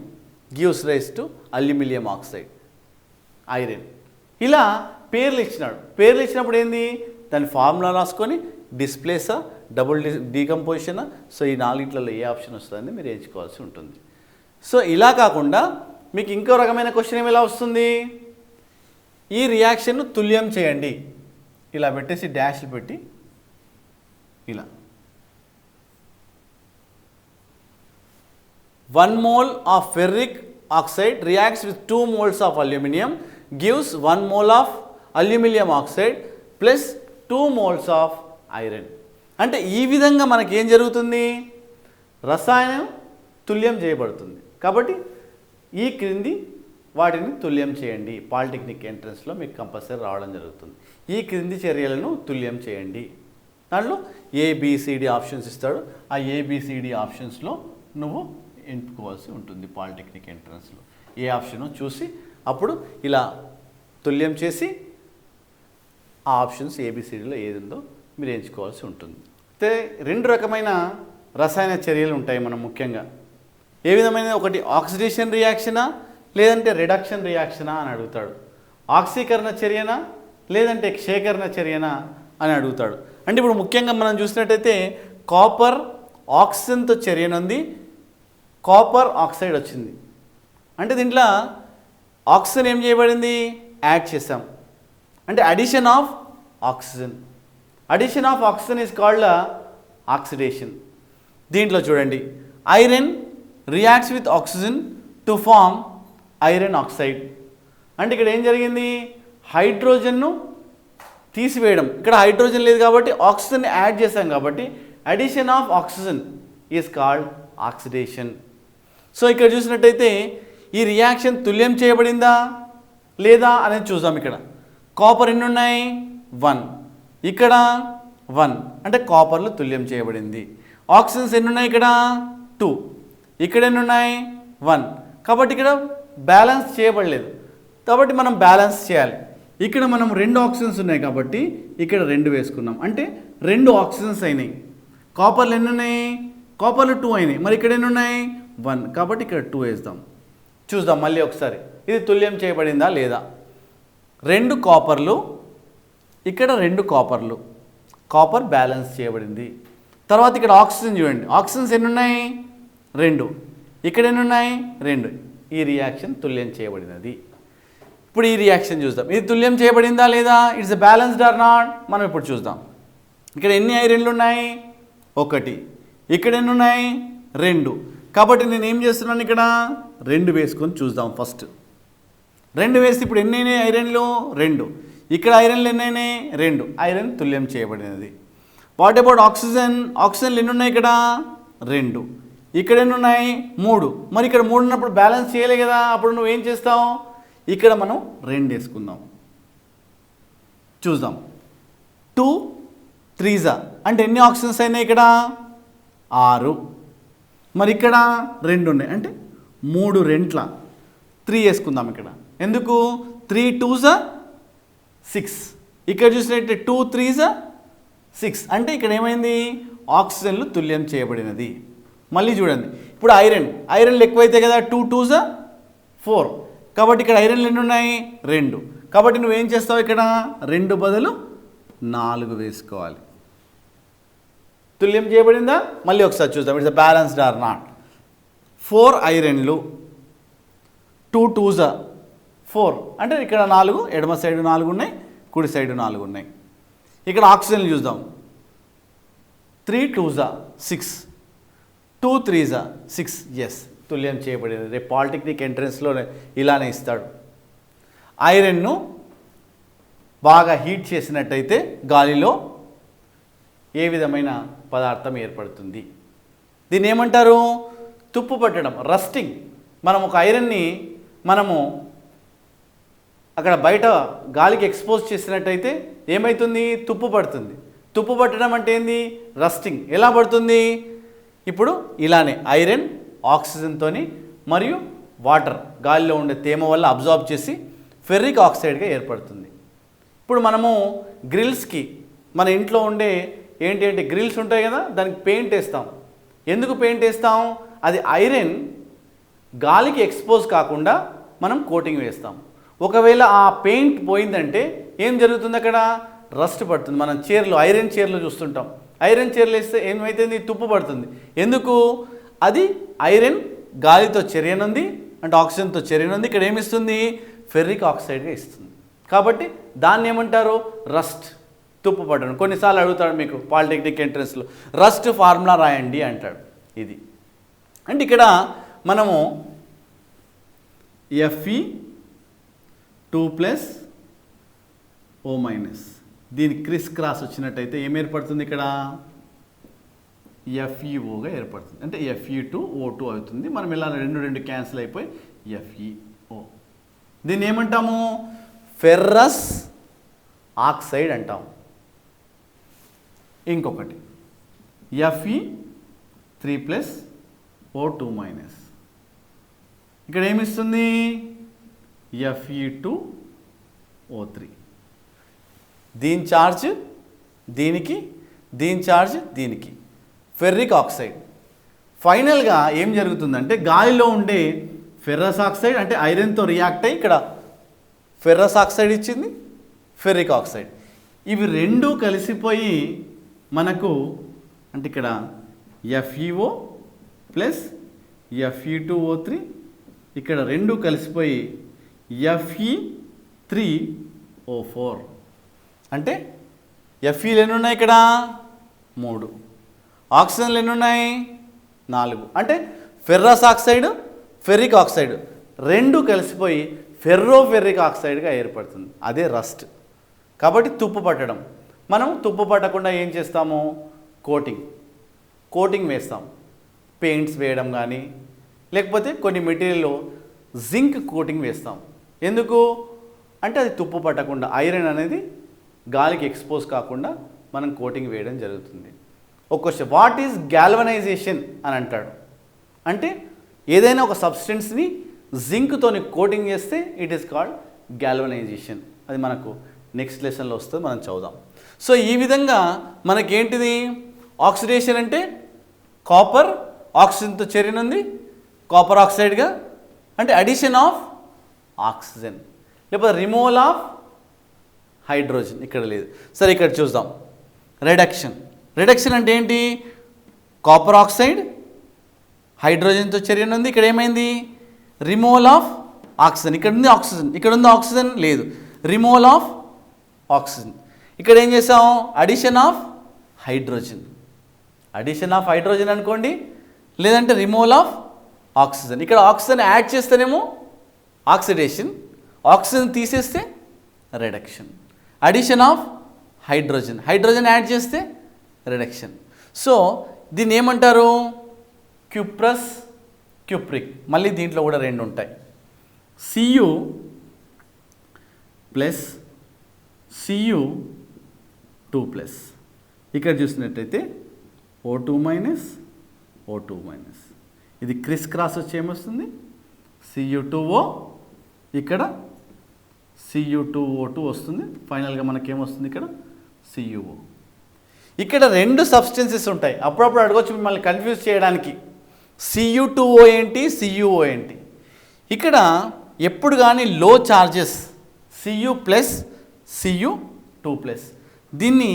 gives rise to aluminium oxide iron. ఇలా పేర్లు ఇచ్చినాడు. పేర్లు ఇచ్చినప్పుడు ఏంది, దాని ఫార్ములా రాసుకొని డిస్ప్లేసా డబుల్ డీకంపోజిషనా, సో ఈ నాలుగిట్లలో ఏ ఆప్షన్ వస్తుందని మీరు ఎంచుకోవాల్సి ఉంటుంది. సో ఇలా కాకుండా మీకు ఇంకో రకమైన క్వశ్చన్ ఏమి ఎలా వస్తుంది, ఈ రియాక్షన్ను తుల్యం చేయండి, ఇలా పెట్టేసి డాష్లు పెట్టి ఇలా 1 mole of ferric oxide reacts with 2 moles of aluminum gives 1 mole of aluminum oxide plus 2 moles of iron. అంటే ఈ విధంగా మనకి ఏం జరుగుతుంది, రసాయనం తుల్యం చేయబడుతుంది. కాబట్టి ఈ క్రింది వాటిని తుల్యం చేయండి. పాలిటెక్నిక్ ఎంట్రన్స్లో మీకు కంపల్సరీ రావడం జరుగుతుంది. ఈ క్రింది చర్యలను తుల్యం చేయండి. దాంట్లో ఏబిసిడి ఆప్షన్స్ ఇస్తాడు. ఆ ఏబిసిడి ఆప్షన్స్లో నువ్వు ఎంచుకోవాల్సి ఉంటుంది. పాలిటెక్నిక్ ఎంట్రన్స్లో ఏ ఆప్షనో చూసి అప్పుడు ఇలా తుల్యం చేసి ఆ ఆప్షన్స్ ఏబిసిడిలో ఏది ఉందో మీరు ఎంచుకోవాల్సి ఉంటుంది. అయితే 2 రకమైన రసాయన చర్యలు ఉంటాయి మనం ముఖ్యంగా. ఏ విధమైన, ఒకటి ఆక్సిడేషన్ రియాక్షనా లేదంటే రిడక్షన్ రియాక్షనా అని అడుగుతాడు. ఆక్సీకరణ చర్యనా లేదంటే క్షేకరణ చర్యనా అని అడుగుతాడు. అంటే ఇప్పుడు ముఖ్యంగా మనం చూసినట్టయితే కాపర్ ఆక్సిజన్తో చర్యనుంది, కాపర్ ఆక్సైడ్ వచ్చింది. అంటే దీంట్లో ఆక్సిజన్ ఏం చేయబడింది, యాడ్ చేసాం. అంటే addition of oxygen. Addition of oxygen is called oxidation. దీంట్లో చూడండి, iron reacts with oxygen to form iron oxide. అంటే ఇక్కడ ఏం జరిగింది, హైడ్రోజన్ను తీసివేయడం. ఇక్కడ హైడ్రోజన్ లేదు కాబట్టి ఆక్సిజన్ యాడ్ చేసాం కాబట్టి addition of oxygen is called oxidation. So ఇక్కడ చూసినట్టయితే ఈ రియాక్షన్ తుల్యం చేయబడిందా లేదా అనేది చూద్దాం. ఇక్కడ కాపర్ ఎన్ని ఉన్నాయి, 1, ఇక్కడ 1, అంటే కాపర్లు తుల్యం చేయబడింది. ఆక్సిజన్స్ ఎన్ని ఉన్నాయి, ఇక్కడ 2, ఇక్కడ ఎన్ని ఉన్నాయి, 1, కాబట్టి ఇక్కడ బ్యాలెన్స్ చేయబడలేదు. కాబట్టి మనం బ్యాలెన్స్ చేయాలి. ఇక్కడ మనం 2 ఆక్సిజన్స్ ఉన్నాయి కాబట్టి ఇక్కడ 2 వేసుకున్నాం, అంటే 2 ఆక్సిజన్స్ అయినాయి. కాపర్లు ఎన్ని ఉన్నాయి, కాపర్లు 2 అయినాయి. మరి ఇక్కడ ఎన్ని ఉన్నాయి, 1, కాబట్టి ఇక్కడ 2 వేద్దాం. చూద్దాం మళ్ళీ ఒకసారి ఇది తుల్యం చేయబడిందా లేదా. 2 కాపర్లు, ఇక్కడ 2 కాపర్లు, కాపర్ బ్యాలెన్స్ చేయబడింది. తర్వాత ఇక్కడ ఆక్సిజన్ చూడండి, ఆక్సిజన్స్ ఎన్ని ఉన్నాయి, 2, ఇక్కడ ఎన్ని ఉన్నాయి, 2. ఈ రియాక్షన్ తుల్యం చేయబడినది. ఇప్పుడు ఈ రియాక్షన్ చూద్దాం, ఇది తుల్యం చేయబడిందా లేదా, it's a balanced or not. మనం ఇప్పుడు చూద్దాం. ఇక్కడ ఎన్ని ఐరన్లు ఉన్నాయి, 1, ఇక్కడ ఎన్ని ఉన్నాయి, 2. కాబట్టి నేను ఏం చేస్తున్నాను, ఇక్కడ 2 వేసుకొని చూద్దాం. ఫస్ట్ 2 వేస్తే ఇప్పుడు ఎన్ని అయినాయి ఐరన్లు, 2. ఇక్కడ ఐరన్లు ఎన్ని అయినాయి, 2. ఐరన్ తుల్యం చేయబడినది. వాట్ అబౌట్ ఆక్సిజన్, ఆక్సిజన్లు ఎన్ని ఉన్నాయి, ఇక్కడ 2, ఇక్కడ ఎన్ని ఉన్నాయి, 3. మరి ఇక్కడ 3 ఉన్నప్పుడు బ్యాలెన్స్ చేయలే కదా, అప్పుడు నువ్వు ఏం చేస్తావు, ఇక్కడ మనం 2 వేసుకుందాం. చూద్దాం, 2 3s అంటే ఎన్ని ఆక్సిజన్స్ అయినాయి, ఇక్కడ 6. మరి ఇక్కడ 2 ఉన్నాయి, అంటే 3 రెంట్ల 3 వేసుకుందాం ఇక్కడ. ఎందుకు, 3 2s 6. ఇక్కడ చూసినట్టే 2 3s 6, అంటే ఇక్కడ ఏమైంది, ఆక్సిజన్లు తుల్యం చేయబడినది. మళ్ళీ చూడండి, ఇప్పుడు ఐరన్లు ఎక్కువైతే కదా, 2 2s 4. కాబట్టి ఇక్కడ ఐరన్లు ఎన్ని ఉన్నాయి, 2. కాబట్టి నువ్వేం చేస్తావు, ఇక్కడ 2 బదులు 4 వేసుకోవాలి. తుల్యం చేయబడిందా, మళ్ళీ ఒకసారి చూద్దాం. It's balanced or not. 4 ఐరన్లు, 2 2s 4, అంటే ఇక్కడ 4, ఎడమ సైడ్ 4 ఉన్నాయి, కుడి సైడ్ 4 ఉన్నాయి. ఇక్కడ ఆక్సిజన్లు చూద్దాం, 3 2s 6, 2 3s 6. ఎస్, తుల్యం చేయబడింది. రేపు పాలిటెక్నిక్ ఎంట్రన్స్లో ఇలానే ఇస్తాడు. ఐరన్ను బాగా హీట్ చేసినట్టయితే గాలిలో ఏ విధమైన పదార్థం ఏర్పడుతుంది, దీన్ని ఏమంటారు, తుప్పు పట్టడం, రస్టింగ్. మనం ఒక ఐరన్ని మనము అక్కడ బయట గాలికి ఎక్స్పోజ్ చేసినట్టయితే ఏమవుతుంది, తుప్పు పడుతుంది. తుప్పు పట్టడం అంటే ఏంది, రస్టింగ్. ఎలా పడుతుంది, ఇప్పుడు ఇలానే ఐరన్ ఆక్సిజన్తోని మరియు వాటర్ గాలిలో ఉండే తేమ వల్ల అబ్జార్బ్ చేసి ఫెర్రిక్ ఆక్సైడ్గా ఏర్పడుతుంది. ఇప్పుడు మనము గ్రిల్స్కి, మన ఇంట్లో ఉండే ఏంటి అంటే గ్రిల్స్ ఉంటాయి కదా, దానికి పెయింట్ వేస్తాం. ఎందుకు పెయింట్ వేస్తాం, అది ఐరన్ గాలికి ఎక్స్పోజ్ కాకుండా మనం కోటింగ్ వేస్తాం. ఒకవేళ ఆ పెయింట్ పోయిందంటే ఏం జరుగుతుంది, అక్కడ రస్ట్ పడుతుంది. మనం చైర్లు, ఐరన్ చైర్లు చూస్తుంటాం. ఐరన్ చైర్లు వేస్తే ఏమైతుంది, తుప్పు పడుతుంది. ఎందుకు, అది ఐరన్ గాలితో చర్యనుంది, అంటే ఆక్సిజన్తో చర్యనుంది. ఇక్కడ ఏమిస్తుంది, ఫెర్రిక్ ఆక్సైడ్గా ఇస్తుంది. కాబట్టి దాన్ని ఏమంటారు, రస్ట్, తుప్పు పట్టడం. కొన్నిసార్లు అడుగుతాడు మీకు పాలిటెక్నిక్ ఎంట్రన్స్లో, రస్ట్ ఫార్ములా రాయండి అంటాడు. ఇది అంటే ఇక్కడ మనము Fe2+O- దీని క్రిస్ క్రాస్ వచ్చినట్టయితే ఏం ఏర్పడుతుంది, ఇక్కడ FeOగా ఏర్పడుతుంది. అంటే Fe2O2 అవుతుంది. మనం ఇలా రెండు క్యాన్సిల్ అయిపోయి FeO. దీన్ని ఏమంటాము, ఫెర్రస్ ఆక్సైడ్ అంటాము. ఇంకొకటి Fe3+O2-. ఇక్కడ ఏమిస్తుంది, Fe2O3. దీని ఛార్జ్ దీనికి, దీని ఛార్జ్ దీనికి, ఫెర్రిక్ ఆక్సైడ్. ఫైనల్గా ఏం జరుగుతుందంటే గాలిలో ఉండే ఫెర్రస్ ఆక్సైడ్ అంటే ఐరన్తో రియాక్ట్ అయ్యి ఇక్కడ ఫెర్రస్ ఆక్సైడ్ ఇచ్చింది, ఫెర్రిక్ ఆక్సైడ్. ఇవి రెండూ కలిసిపోయి మనకు అంటే ఇక్కడ FeO ప్లస్ Fe2O3, ఇక్కడ రెండు కలిసిపోయి Fe3O4. అంటే Feలు ఎన్ని ఉన్నాయి, ఇక్కడ 3, ఆక్సిజన్లు ఎన్ని ఉన్నాయి, 4. అంటే ఫెర్రస్ ఆక్సైడ్, ఫెర్రిక్ ఆక్సైడ్ రెండు కలిసిపోయి ఫెర్రోఫెర్రిక్ ఆక్సైడ్గా ఏర్పడుతుంది. అదే రస్ట్. కాబట్టి తుప్పు పట్టడం. మనం తుప్పు పట్టకుండా ఏం చేస్తాము, కోటింగ్ వేస్తాం. పెయింట్స్ వేయడం కానీ, లేకపోతే కొన్ని మెటీరియల్లో జింక్ కోటింగ్ వేస్తాం. ఎందుకు అంటే అది తుప్పు పట్టకుండా, ఐరన్ అనేది గాలికి ఎక్స్పోజ్ కాకుండా మనం కోటింగ్ వేయడం జరుగుతుంది. ఒక క్వశ్చన్, వాట్ ఈజ్ గ్యాల్వనైజేషన్ అని అంటాడు. అంటే ఏదైనా ఒక సబ్స్టెన్స్ని జింక్తోని కోటింగ్ చేస్తే ఇట్ ఈస్ కాల్డ్ గ్యాల్వనైజేషన్. అది మనకు నెక్స్ట్ లెసన్లో వస్తుంది, మనం చదువుదాం. సో ఈ విధంగా మనకేంటిది, ఆక్సిడేషన్ అంటే కాపర్ ఆక్సిజన్తో చేరినుంది, కాపర్ ఆక్సైడ్గా, అంటే అడిషన్ ఆఫ్ ఆక్సిజన్, లేకపోతే రిమూవల్ ఆఫ్ హైడ్రోజన్. ఇక్కడ లేదు. సరే ఇక్కడ చూద్దాం. రిడక్షన్ అంటే ఏంటి, కాపర్ ఆక్సైడ్ హైడ్రోజన్తో చర్యనుంది, ఇక్కడ ఏమైంది, రిమూవల్ ఆఫ్ ఆక్సిజన్. ఇక్కడ ఉంది ఆక్సిజన్, ఇక్కడ ఉంది ఆక్సిజన్ లేదు, రిమూవల్ ఆఫ్ ఆక్సిజన్. ఇక్కడ ఏం చేసాం, అడిషన్ ఆఫ్ హైడ్రోజన్ అనుకోండి, లేదంటే రిమూవల్ ఆఫ్ ఆక్సిజన్. ఇక్కడ ఆక్సిజన్ యాడ్ చేస్తేనేమో ఆక్సిడేషన్, ఆక్సిజన్ తీసేస్తే reduction. Addition of hydrogen add చేస్తే రిడక్షన్. సో దీన్ని ఏమంటారు, క్యూప్రస్, క్యూప్రిక్. మళ్ళీ దీంట్లో కూడా రెండు ఉంటాయి, Cu+Cu2+. ఇక్కడ చూసినట్టయితే O2-O2-. ఇది క్రిస్ క్రాస్ వచ్చి ఏమొస్తుంది, Cu2O, ఇక్కడ Cu2O2 వస్తుంది. ఫైనల్గా మనకేమొస్తుంది, ఇక్కడ CuO. ఇక్కడ రెండు సబ్స్టెన్సెస్ ఉంటాయి. అప్పుడప్పుడు అడగవచ్చు మిమ్మల్ని కన్ఫ్యూజ్ చేయడానికి, Cu2O ఏంటి, CuO ఏంటి. ఇక్కడ ఎప్పుడు కానీ లో చార్జెస్ Cu+, Cu2+, దీన్ని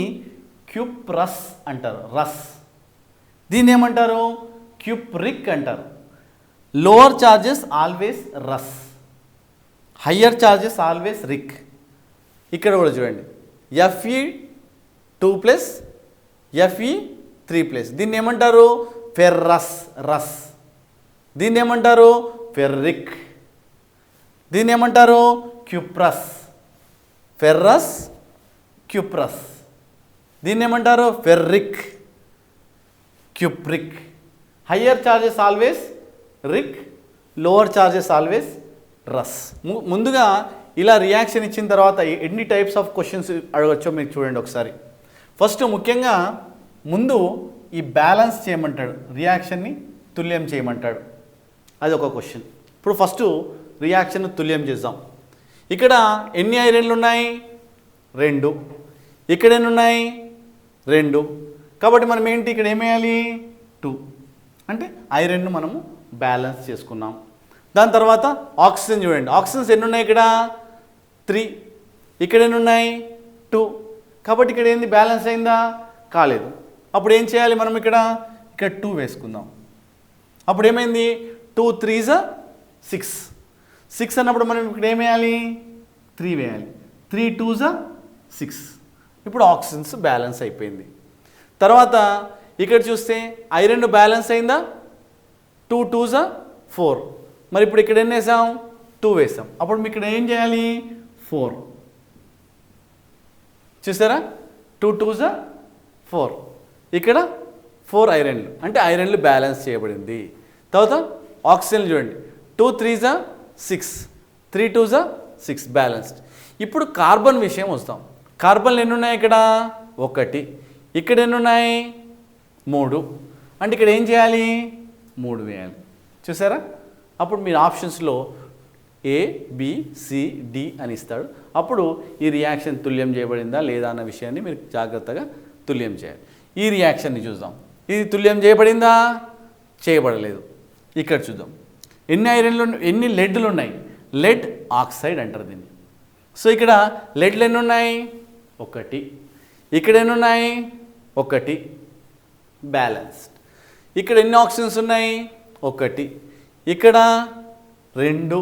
క్యూప్రస్ అంటారు, రస్. దీన్ని ఏమంటారు, క్యూప్రిక్ అంటారు. లోవర్ చార్జెస్ ఆల్వేస్ రస్, హయ్యర్ చార్జెస్ ఆల్వేస్ రిక్. ఇక్కడ కూడా చూడండి, Fe2+, Fe3+, దీన్ని ఏమంటారు, ఫెర్రస్, రస్. దీన్ని ఏమంటారు, ఫెర్రిక్. దీన్ని ఏమంటారు, క్యూప్రస్, ఫెర్రస్, క్యూప్రస్. దీన్ని ఏమంటారు, ferric, cupric. Higher charges always ric, lower charges always rous. ముందుగా ఇలా రియాక్షన్ ఇచ్చిన తర్వాత ఎన్ని టైప్స్ ఆఫ్ క్వశ్చన్స్ అడగచ్చో మీరు చూడండి ఒకసారి. ఫస్ట్ ముఖ్యంగా ముందు ఈ బ్యాలెన్స్ చేయమంటాడు, రియాక్షన్ని తుల్యం చేయమంటాడు. అది ఒక క్వశ్చన్. ఇప్పుడు ఫస్ట్ రియాక్షన్ తుల్యం చేద్దాం. ఇక్కడ ఎన్ని ఐరన్లు ఉన్నాయి, 2. ఇక్కడ ఎన్ని ఉన్నాయి, 2. కాబట్టి మనం ఏంటి, ఇక్కడ ఏమేయాలి, 2. అంటే ఐరన్ను మనము బ్యాలెన్స్ చేసుకున్నాం. దాని తర్వాత ఆక్సిజన్ చూడండి, ఆక్సిజన్స్ ఎన్ని ఉన్నాయి ఇక్కడ 3, ఇక్కడ ఎన్ని ఉన్నాయి 2, కాబట్టి ఇక్కడ ఏంది బ్యాలెన్స్ అయిందా కాలేదు. అప్పుడు ఏం చేయాలి మనం ఇక్కడ 2 వేసుకుందాం. అప్పుడు ఏమైంది 2 3s 6, 6 అన్నప్పుడు మనం ఇక్కడ ఏం వేయాలి 3 వేయాలి, 3 2s 6. ఇప్పుడు ఆక్సిజన్స్ బ్యాలెన్స్ అయిపోయింది. తర్వాత ఇక్కడ చూస్తే ఐరన్ బ్యాలెన్స్ అయిందా 2 2s 4. మరి ఇప్పుడు ఇక్కడ ఎన్ని వేసాం 2 వేసాం. అప్పుడు మీకు ఇక్కడ ఏం చేయాలి 4. చూసారా 2 2s 4, ఇక్కడ 4 ఐరన్లు, అంటే ఐరన్లు బ్యాలెన్స్ చేయబడింది. తర్వాత ఆక్సిజన్ చూడండి 2 3s 6, 3 2s 6 బ్యాలెన్స్డ్. ఇప్పుడు కార్బన్ విషయం వస్తాం. కార్బన్లు ఎన్ని ఉన్నాయి ఇక్కడ 1, ఇక్కడ ఎన్ని ఉన్నాయి 3, అంటే ఇక్కడ ఏం చేయాలి 3 వేయాలి. చూసారా, అప్పుడు మీరు ఆప్షన్స్లో A B C D అని ఇస్తాడు. అప్పుడు ఈ రియాక్షన్ తుల్యం చేయబడిందా లేదా అన్న విషయాన్ని మీరు జాగ్రత్తగా తుల్యం చేయాలి. ఈ రియాక్షన్ని చూద్దాం, ఇది తుల్యం చేయబడిందా చేయబడలేదు. ఇక్కడ చూద్దాం ఎన్ని ఐరన్లు ఎన్ని లెడ్లు ఉన్నాయి, లెడ్ ఆక్సైడ్ అంటారు దీన్ని. సో ఇక్కడ లెడ్లు ఎన్ని ఉన్నాయి 1, ఇక్కడ ఎన్ని ఉన్నాయి 1 బ్యాలెన్స్డ్. ఇక్కడ ఎన్ని ఆక్సిజన్స్ ఉన్నాయి 1, ఇక్కడ 2,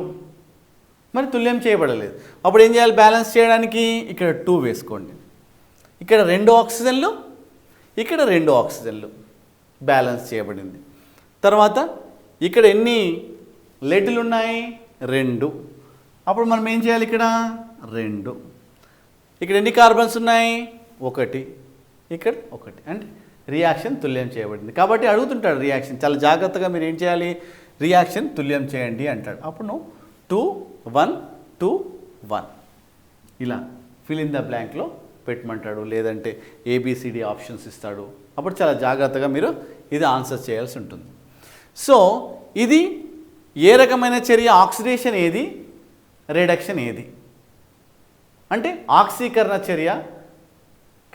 మరి తుల్యం చేయబడలేదు. అప్పుడు ఏం చేయాలి బ్యాలెన్స్ చేయడానికి ఇక్కడ 2 వేసుకోండి. ఇక్కడ 2 ఆక్సిజన్లు, ఇక్కడ 2 ఆక్సిజన్లు బ్యాలెన్స్ చేయబడింది. తర్వాత ఇక్కడ ఎన్ని లెడ్లు ఉన్నాయి 2, అప్పుడు మనం ఏం చేయాలి ఇక్కడ 2. ఇక్కడ ఎన్ని కార్బన్స్ ఉన్నాయి 1, ఇక్కడ 1, అంటే రియాక్షన్ తుల్యం చేయబడింది. కాబట్టి అడుగుతుంటాడు రియాక్షన్, చాలా జాగ్రత్తగా మీరు ఏం చేయాలి రియాక్షన్ తుల్యం చేయండి అంటాడు. అప్పుడు నువ్వు 2 1 2 1 ఇలా ఫిల్ ఇన్ ద బ్లాంక్లో పెట్టమంటాడు, లేదంటే ABCD ఆప్షన్స్ ఇస్తాడు. అప్పుడు చాలా జాగ్రత్తగా మీరు ఇది ఆన్సర్ చేయాల్సి ఉంటుంది. సో ఇది ఏ రకమైన చర్య, ఆక్సిడేషన్ ఏది, రిడక్షన్ ఏది, అంటే ఆక్సీకరణ చర్య,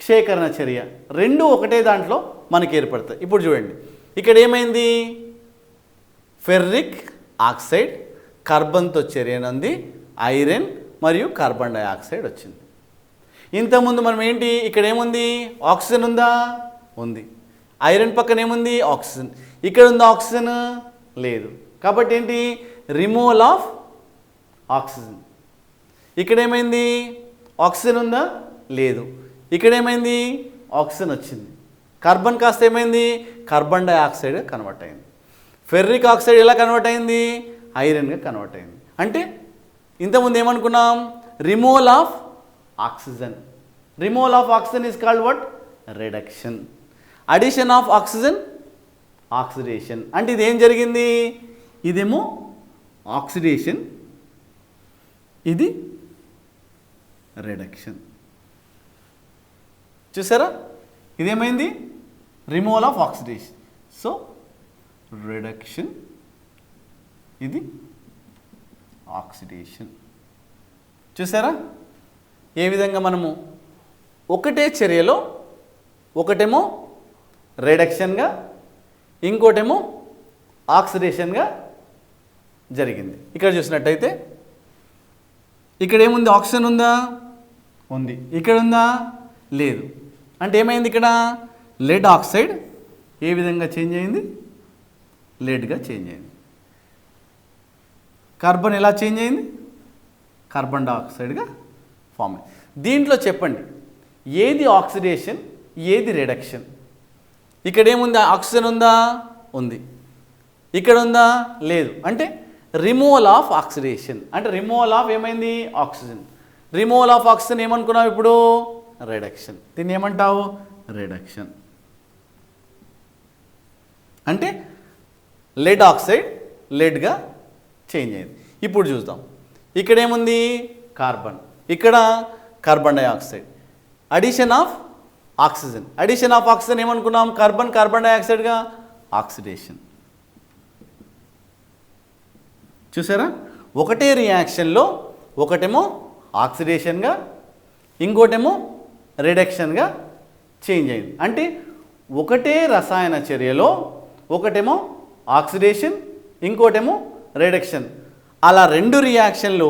క్షేకరణ చర్య, రెండు ఒకటే దాంట్లో మనకి ఏర్పడతాయి. ఇప్పుడు చూడండి ఇక్కడ ఏమైంది ఫెర్రిక్ ఆక్సైడ్ కార్బన్తో చర్యనంది ఐరన్ మరియు కార్బన్ డైఆక్సైడ్ వచ్చింది. ఇంతకుముందు మనం ఏంటి ఇక్కడ ఏముంది ఆక్సిజన్ ఉందా ఉంది, ఐరన్ పక్కన ఏముంది ఆక్సిజన్, ఇక్కడ ఉందా ఆక్సిజన్ లేదు. కాబట్టి ఏంటి రిమూవల్ ఆఫ్ ఆక్సిజన్. ఇక్కడ ఏమైంది ఆక్సిజన్ ఉందా లేదు, ఇక్కడ ఏమైంది ఆక్సిజన్ వచ్చింది, కార్బన్ కాస్త ఏమైంది కార్బన్ డైఆక్సైడ్ కన్వర్ట్ అయింది. ఫెర్రిక్ ఆక్సైడ్ ఎలా కన్వర్ట్ అయింది ఐరన్గా కన్వర్ట్ అయింది. అంటే ఇంతకుముందు ఏమనుకున్నాం removal of oxygen. Removal of oxygen is called what reduction. Addition of oxygen oxidation. అంటే ఇది ఏం జరిగింది, ఇదేమో ఆక్సిడేషన్, ఇది రిడక్షన్. చూసారా ఇదేమైంది removal of oxidation, so reduction, ఇది ఆక్సిడేషన్. చూసారా ఏ విధంగా మనము ఒకటే చర్యలో ఒకటేమో రిడక్షన్గా ఇంకోటేమో ఆక్సిడేషన్గా జరిగింది. ఇక్కడ చూసినట్టయితే ఇక్కడ ఏముంది ఆక్సిజన్ ఉందా ఉంది, ఇక్కడ ఉందా లేదు. అంటే ఏమైంది ఇక్కడ లెడ్ ఆక్సైడ్ ఏ విధంగా చేంజ్ అయింది లెడ్గా చేంజ్ అయింది. కార్బన్ ఎలా చేంజ్ అయింది కార్బన్ డైఆక్సైడ్గా ఫామ్ అయింది. దీంట్లో చెప్పండి ఏది ఆక్సిడేషన్ ఏది రిడక్షన్. ఇక్కడ ఏముంది ఆక్సిజన్ ఉందా ఉంది, ఇక్కడ ఉందా లేదు. అంటే రిమూవల్ ఆఫ్ ఆక్సిడేషన్, అంటే రిమూవల్ ఆఫ్ ఏమైంది ఆక్సిజన్. రిమూవల్ ఆఫ్ ఆక్సిజన్ ఏమనుకున్నావు ఇప్పుడు రిడక్షన్. దీన్ని ఏమంటావు రిడక్షన్. అంటే లెడ్ ఆక్సైడ్ లెడ్గా చేంజ్ అయింది. ఇప్పుడు చూద్దాం ఇక్కడ ఏముంది కార్బన్, ఇక్కడ carbon dioxide, addition of oxygen. Addition of oxygen ఏమనుకున్నాం కార్బన్ కార్బన్ డైఆక్సైడ్గా ఆక్సిడేషన్. చూసారా ఒకటే రియాక్షన్లో ఒకటేమో ఆక్సిడేషన్గా ఇంకోటేమో రిడక్షన్గా చేంజ్ అయింది. అంటే ఒకటే రసాయన చర్యలో ఒకటేమో ఆక్సిడేషన్ ఇంకోటేమో రిడక్షన్ అలా 2 రియాక్షన్లు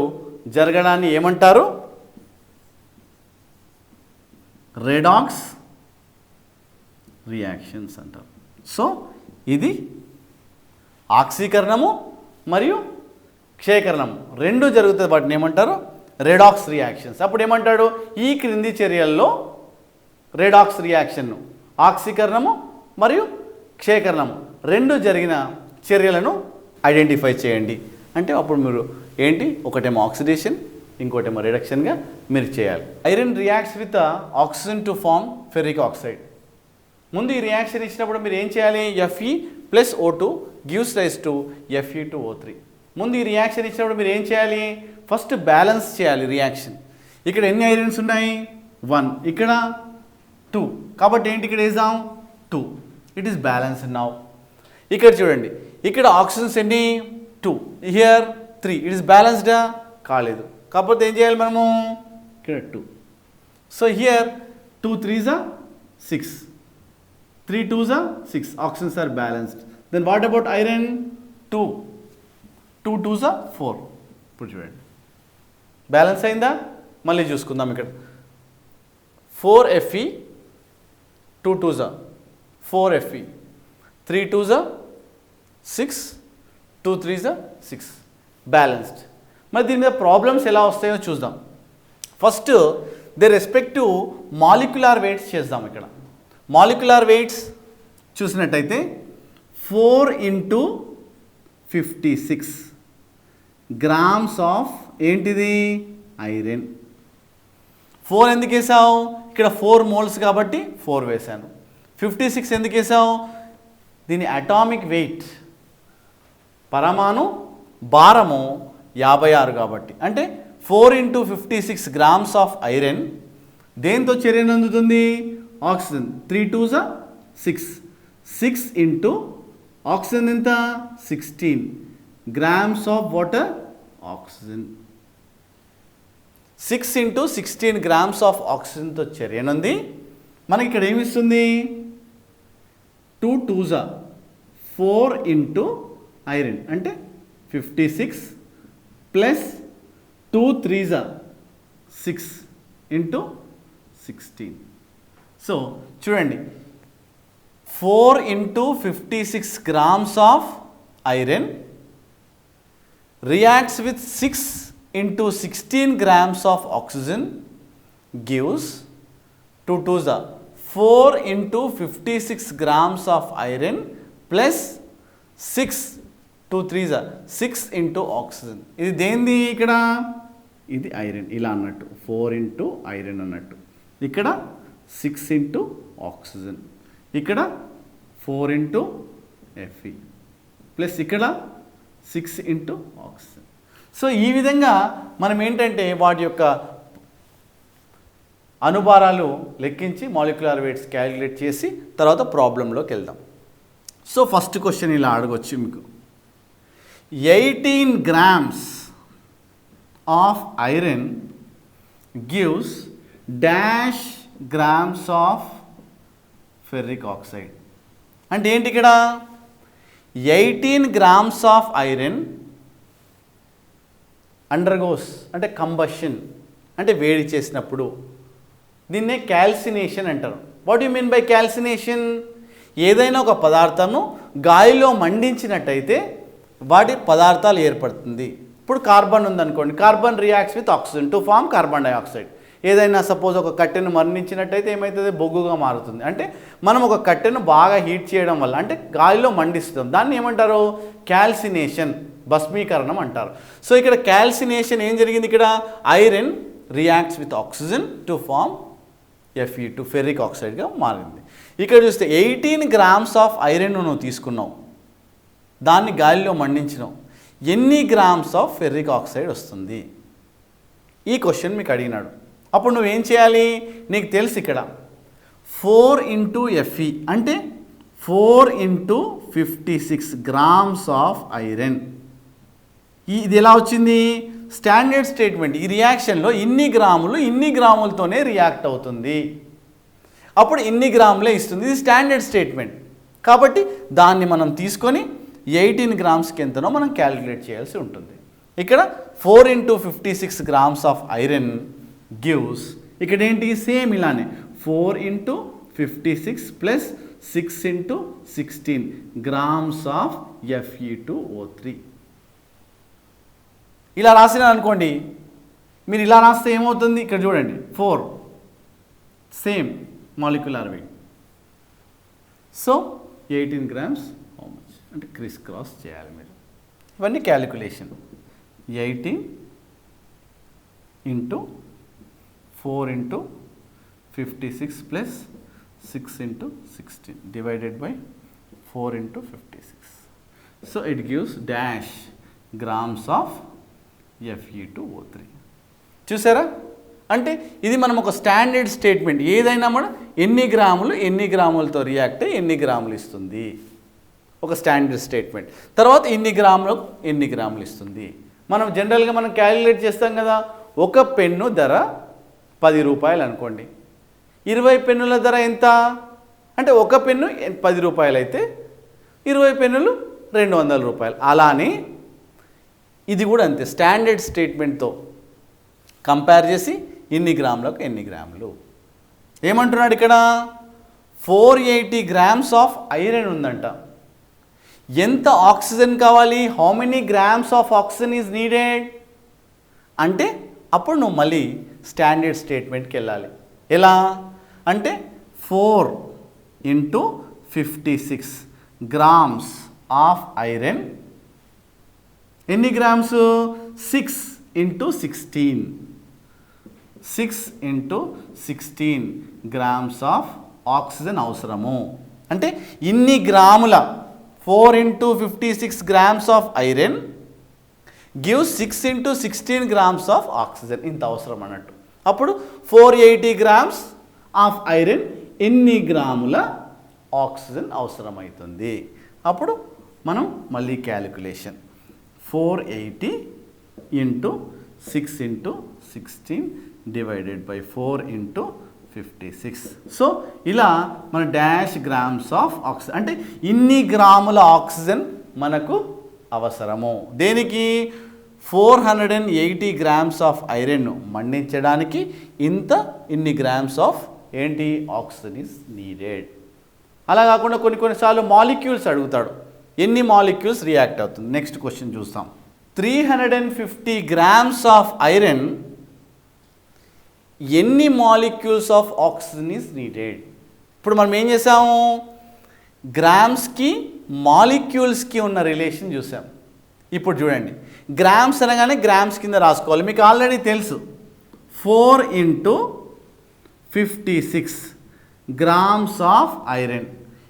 జరగడాన్ని ఏమంటారు? రెడాక్స్ రియాక్షన్స్ అంటారు. సో ఇది ఆక్సీకరణము మరియు క్షయకరణము 2 జరుగుతుంది, వాటిని ఏమంటారు? Redox reactions. అప్పుడు ఏమంటాడు? ఈ క్రింది చర్యల్లో రెడాక్స్ రియాక్షన్ను ఆక్సీకరణము మరియు క్షయకరణము 2 జరిగిన చర్యలను ఐడెంటిఫై చేయండి అంటే అప్పుడు మీరు ఏంటి, ఒకటేమో ఆక్సిడేషన్, ఇంకోటేమో రిడక్షన్గా మీరు చేయాలి. Iron reacts with oxygen to form ferric oxide. ముందు ఈ రియాక్షన్ ఇచ్చినప్పుడు మీరు ఏం చేయాలి? Fe+O2 gives rise to Fe2O3. ముందు ఈ రియాక్షన్ ఇచ్చినప్పుడు మీరు ఏం చేయాలి? ఫస్ట్ బ్యాలెన్స్ చేయాలి రియాక్షన్. ఇక్కడ ఎన్ని ఐరన్స్ ఉన్నాయి? 1, ఇక్కడ 2, కాబట్టి ఏంటి ఇక్కడ వేద్దాం 2. It is balance now. ఇక్కడ చూడండి, ఇక్కడ ఆక్సిజన్స్ ఎన్ని? 2, హియర్ 3. It is బ్యాలెన్స్డా? కాలేదు. కాకపోతే ఏం చేయాలి మనము? ఇక్కడ 2. So here 2 3s are 6, 3 2s are 6. Oxygens are balanced. Then what about iron? 2, 2 2s are 4. ఇప్పుడు చూడండి బ్యాలెన్స్ అయిందా? మళ్ళీ చూసుకుందాం. ఇక్కడ 4Fe, 2 2s are 4Fe, 3 2s are 6, 2 3s are 6. Balanced. మరి దీని మీద ప్రాబ్లమ్స్ ఎలా వస్తాయో చూద్దాం. First they respective molecular weights చేద్దాం. ఇక్కడ మాలిక్యులార్ వెయిట్స్ చూసినట్టయితే 4 × 56 గ్రామ్స్ ఆఫ్ ఏంటిది? ఐరన్. 4 ఎందుకు వేసావు? ఇక్కడ 4 మోల్స్ కాబట్టి 4 వేసాను. 56 ఎందుకు వేసావు? దీని అటామిక్ వెయిట్, పరమాణు భారము 56 కాబట్టి. అంటే 4 × 56 గ్రామ్స్ ఆఫ్ ఐరన్ దేంతో చర్యను అందుతుంది? ఆక్సిజన్. 3 2s are 6, 6 × ఆక్సిజన్ ఎంత? 16 grams of water oxygen. 6 × 16 grams of ఆక్సిజన్తో చర్యనుంది. మనకి ఇక్కడ ఏమిస్తుంది? 2 2s are 4 × ఐరన్ అంటే 56 ప్లస్ 2 3s are 6 × 16. సో చూడండి, 4 × 56 grams of iron reacts with 6 × 16 grams of oxygen gives 2 2s are 4 × 56 grams of iron plus 6, 2 3s are 6 × oxygen. ఇది దేంది? ఇక్కడ ఇది iron ఇలా అన్నట్టు 4 × ఐరన్ అన్నట్టు. ఇక్కడ 6 × ఆక్సిజన్, ఇక్కడ 4 × Fe ప్లస్ ఇక్కడ 6 × ఆక్సిజన్. సో ఈ విధంగా మనం ఏంటంటే వాటి యొక్క అనుభారాలు లెక్కించి మాలిక్యులర్ వెయిట్స్ క్యాలిక్యులేట్ చేసి తర్వాత ప్రాబ్లంలోకి వెళ్దాం. సో ఫస్ట్ క్వశ్చన్ ఇలా అడగొచ్చు మీకు, 18 grams of iron gives dash grams of ferric oxide. అంటే ఏంటి ఇక్కడ? 18 grams ఆఫ్ ఐరన్ అండర్గోస్ అంటే కంబషన్ అంటే వేడి చేసినప్పుడు దీన్నే క్యాల్సినేషన్ అంటారు. What you mean by calcination? ఏదైనా ఒక పదార్థము గాలిలో మండించినట్టయితే వాటి పదార్థాలు ఏర్పడుతుంది. ఇప్పుడు కార్బన్ ఉందనుకోండి, carbon reacts with oxygen to form carbon dioxide. ఏదైనా సపోజ్ ఒక కట్టెను మరణించినట్టయితే ఏమవుతుంది? బొగ్గుగా మారుతుంది. అంటే మనం ఒక కట్టెను బాగా హీట్ చేయడం వల్ల అంటే గాలిలో మండిస్తాం, దాన్ని ఏమంటారు? క్యాల్సినేషన్, భస్మీకరణం అంటారు. సో ఇక్కడ క్యాల్సినేషన్ ఏం జరిగింది? ఇక్కడ iron reacts with oxygen to form Fe2 ferric ఆక్సైడ్గా మారింది. ఇక్కడ చూస్తే 18 grams ఆఫ్ ఐరన్ నువ్వు తీసుకున్నావు, దాన్ని గాలిలో మండించినావు, ఎన్ని గ్రామ్స్ ఆఫ్ ఫెర్రిక్ ఆక్సైడ్ వస్తుంది? ఈ క్వశ్చన్ మీకు అడిగినాడు. అప్పుడు నువ్వేం చేయాలి? నీకు తెలుసు ఇక్కడ 4 × Fe అంటే 4 × 56 grams ఆఫ్ ఐరన్. ఇది ఎలా వచ్చింది? Standard statement. ఈ రియాక్షన్లో ఇన్ని గ్రాములు ఇన్ని గ్రాములతోనే రియాక్ట్ అవుతుంది, అప్పుడు ఇన్ని గ్రాములే ఇస్తుంది. ఇది స్టాండర్డ్ స్టేట్మెంట్ కాబట్టి దాన్ని మనం తీసుకొని 18 grams ఎంతనో మనం క్యాలిక్యులేట్ చేయాల్సి ఉంటుంది. ఇక్కడ 4 into 56 grams of iron gives, ఇక్కడ ఏంటి సేమ్ ఇలానే 4 into 56 plus 6 into 16 grams of Fe2O3. ఇలా రాసిన అనుకోండి, మీరు ఇలా రాస్తే ఏమవుతుంది, ఇక్కడ చూడండి 4 same molecular weight, so 18 grams how much అంటే క్రిస్ క్రాస్ చేయాలి మీరు. ఇవన్నీ calculation. 18 into 4 into 56 plus 6 into 16 divided by 4 into 56. So it gives dash grams of Fe2O3. చూసారా, అంటే ఇది మనం ఒక స్టాండర్డ్ స్టేట్మెంట్. ఏదైనా మనం ఎన్ని గ్రాములతో రియాక్ట్ అయ్యి ఎన్ని గ్రాములు ఇస్తుంది, ఒక స్టాండర్డ్ స్టేట్మెంట్. తర్వాత ఎన్ని గ్రాములు ఇస్తుంది. మనం జనరల్గా మనం క్యాలిక్యులేట్ చేస్తాం కదా, ఒక పెన్ను ధర 10 రూపాయలు అనుకోండి, 20 పెన్నుల ధర ఎంత అంటే ఒక పెన్ను 10 రూపాయలు అయితే 20 పెన్నులు 200 రూపాయలు. అలానే ఇది కూడా అంతే, స్టాండర్డ్ స్టేట్మెంట్తో కంపేర్ చేసి ఎన్ని గ్రాములు. ఏమంటున్నాడు ఇక్కడ, 480 grams ఆఫ్ ఐరన్ ఉందంట. ఎంత ఆక్సిజన్ కావాలి, how many grams of oxygen is needed అంటే అప్పుడు నువ్వు మళ్ళీ స్టాండర్డ్ స్టేట్మెంట్కి వెళ్ళాలి. ఎలా అంటే 4 into 56 grams ఆఫ్ ఐరన్ ఎన్ని grams, 6 into 16 grams of oxygen అవసరము. అంటే ఇన్ని గ్రాముల 4 into 56 grams of iron gives 6 into 16 grams of oxygen, ఇంత అవసరం అన్నట్టు. అప్పుడు 480 grams ఆఫ్ ఐరన్ ఎన్ని గ్రాముల ఆక్సిజన్ అవసరమవుతుంది. అప్పుడు మనం మళ్ళీ calculation 480 into 6 into 16 divided by 4 into 56. So ఇలా మన డాష్ గ్రామ్స్ ఆఫ్ ఆక్సిజన్ అంటే ఇన్ని గ్రాముల ఆక్సిజన్ మనకు అవసరము. దేనికి, 480 grams ఆఫ్ ఐరన్ మండించడానికి ఇన్ని గ్రామ్స్ ఆఫ్ ఏంటి ఆక్సిజన్ ఈజ్ నీడెడ్. అలా కాకుండా కొన్నిసార్లు మాలిక్యూల్స్ అడుగుతాడు, ఎన్ని మాలిక్యూల్స్ రియాక్ట్ అవుతుంది. నెక్స్ట్ క్వశ్చన్ చూస్తాం. 350 grams ఆఫ్ ఐరన్ ఎన్ని molecules of oxygen is needed. ఇప్పుడు మనం ఏం చేసాము, గ్రామ్స్కి మాలిక్యూల్స్కి ఉన్న రిలేషన్ చూసాం. ఇప్పుడు చూడండి, గ్రామ్స్ అనగానే గ్రామ్స్ కింద రాసుకోవాలి. మీకు ఆల్రెడీ తెలుసు 4 into 56 grams ఆఫ్ ఐరన్.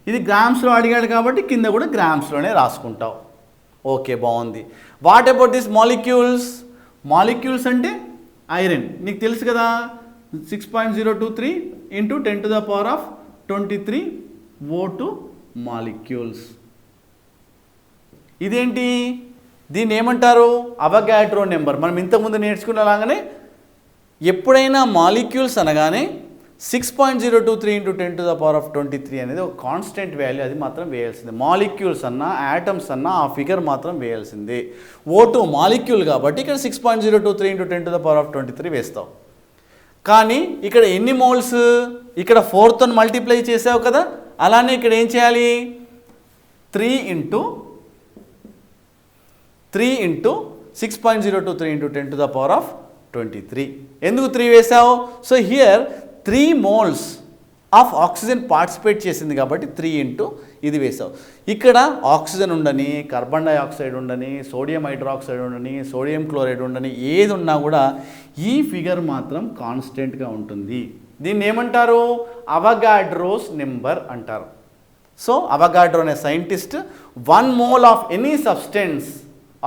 ఇది గ్రామ్స్లో అడిగాడు కాబట్టి కింద కూడా గ్రామ్స్లోనే రాసుకుంటావు. ఓకే, బాగుంది. వాట్ అబౌట్ దిస్ మాలిక్యూల్స్ అంటే ఐరన్ నీకు తెలుసు కదా, 6.023 into 10 to the power of 23 O2 molecules. ఇదేంటి, దీన్ని ఏమంటారు, అవగాడ్రో నెంబర్. మనం ఇంతకుముందు నేర్చుకునేలాగానే ఎప్పుడైనా మాలిక్యూల్స్ అనగానే 6.023 into 10 to the power of 23 అనేది ఒక కాన్స్టెంట్ వాల్యూ, అది మాత్రం వేయాల్సిందే. మాలిక్యూల్స్ అన్నా యాటమ్స్ అన్నా ఆ ఫిగర్ మాత్రం వేయాల్సిందే. O2 మాలిక్యూల్ కాబట్టి ఇక్కడ 6.023 into 10 to the power of 23 వేస్తావు. కానీ ఇక్కడ ఎన్ని మోల్స్, ఇక్కడ 4తో మల్టిప్లై చేసావు కదా, అలానే ఇక్కడ ఏం చేయాలి, 3 into 6.023 into 10 to the power of 23. ఎందుకు 3 వేసావు, so here 3 moles of oxygen participate చేసింది కాబట్టి 3 into ఇది వేసావు. ఇక్కడ ఆక్సిజన్ ఉండని, కార్బన్ డైఆక్సైడ్ ఉండని, సోడియం హైడ్రాక్సైడ్ ఉండని, సోడియం క్లోరైడ్ ఉండని, ఏది ఉన్నా కూడా ఈ ఫిగర్ మాత్రం కాన్స్టెంట్గా ఉంటుంది. దీన్ని ఏమంటారు, అవగాడ్రోస్ నెంబర్ అంటారు. సో అవగాడ్రో అనే scientist 1 mole of any substance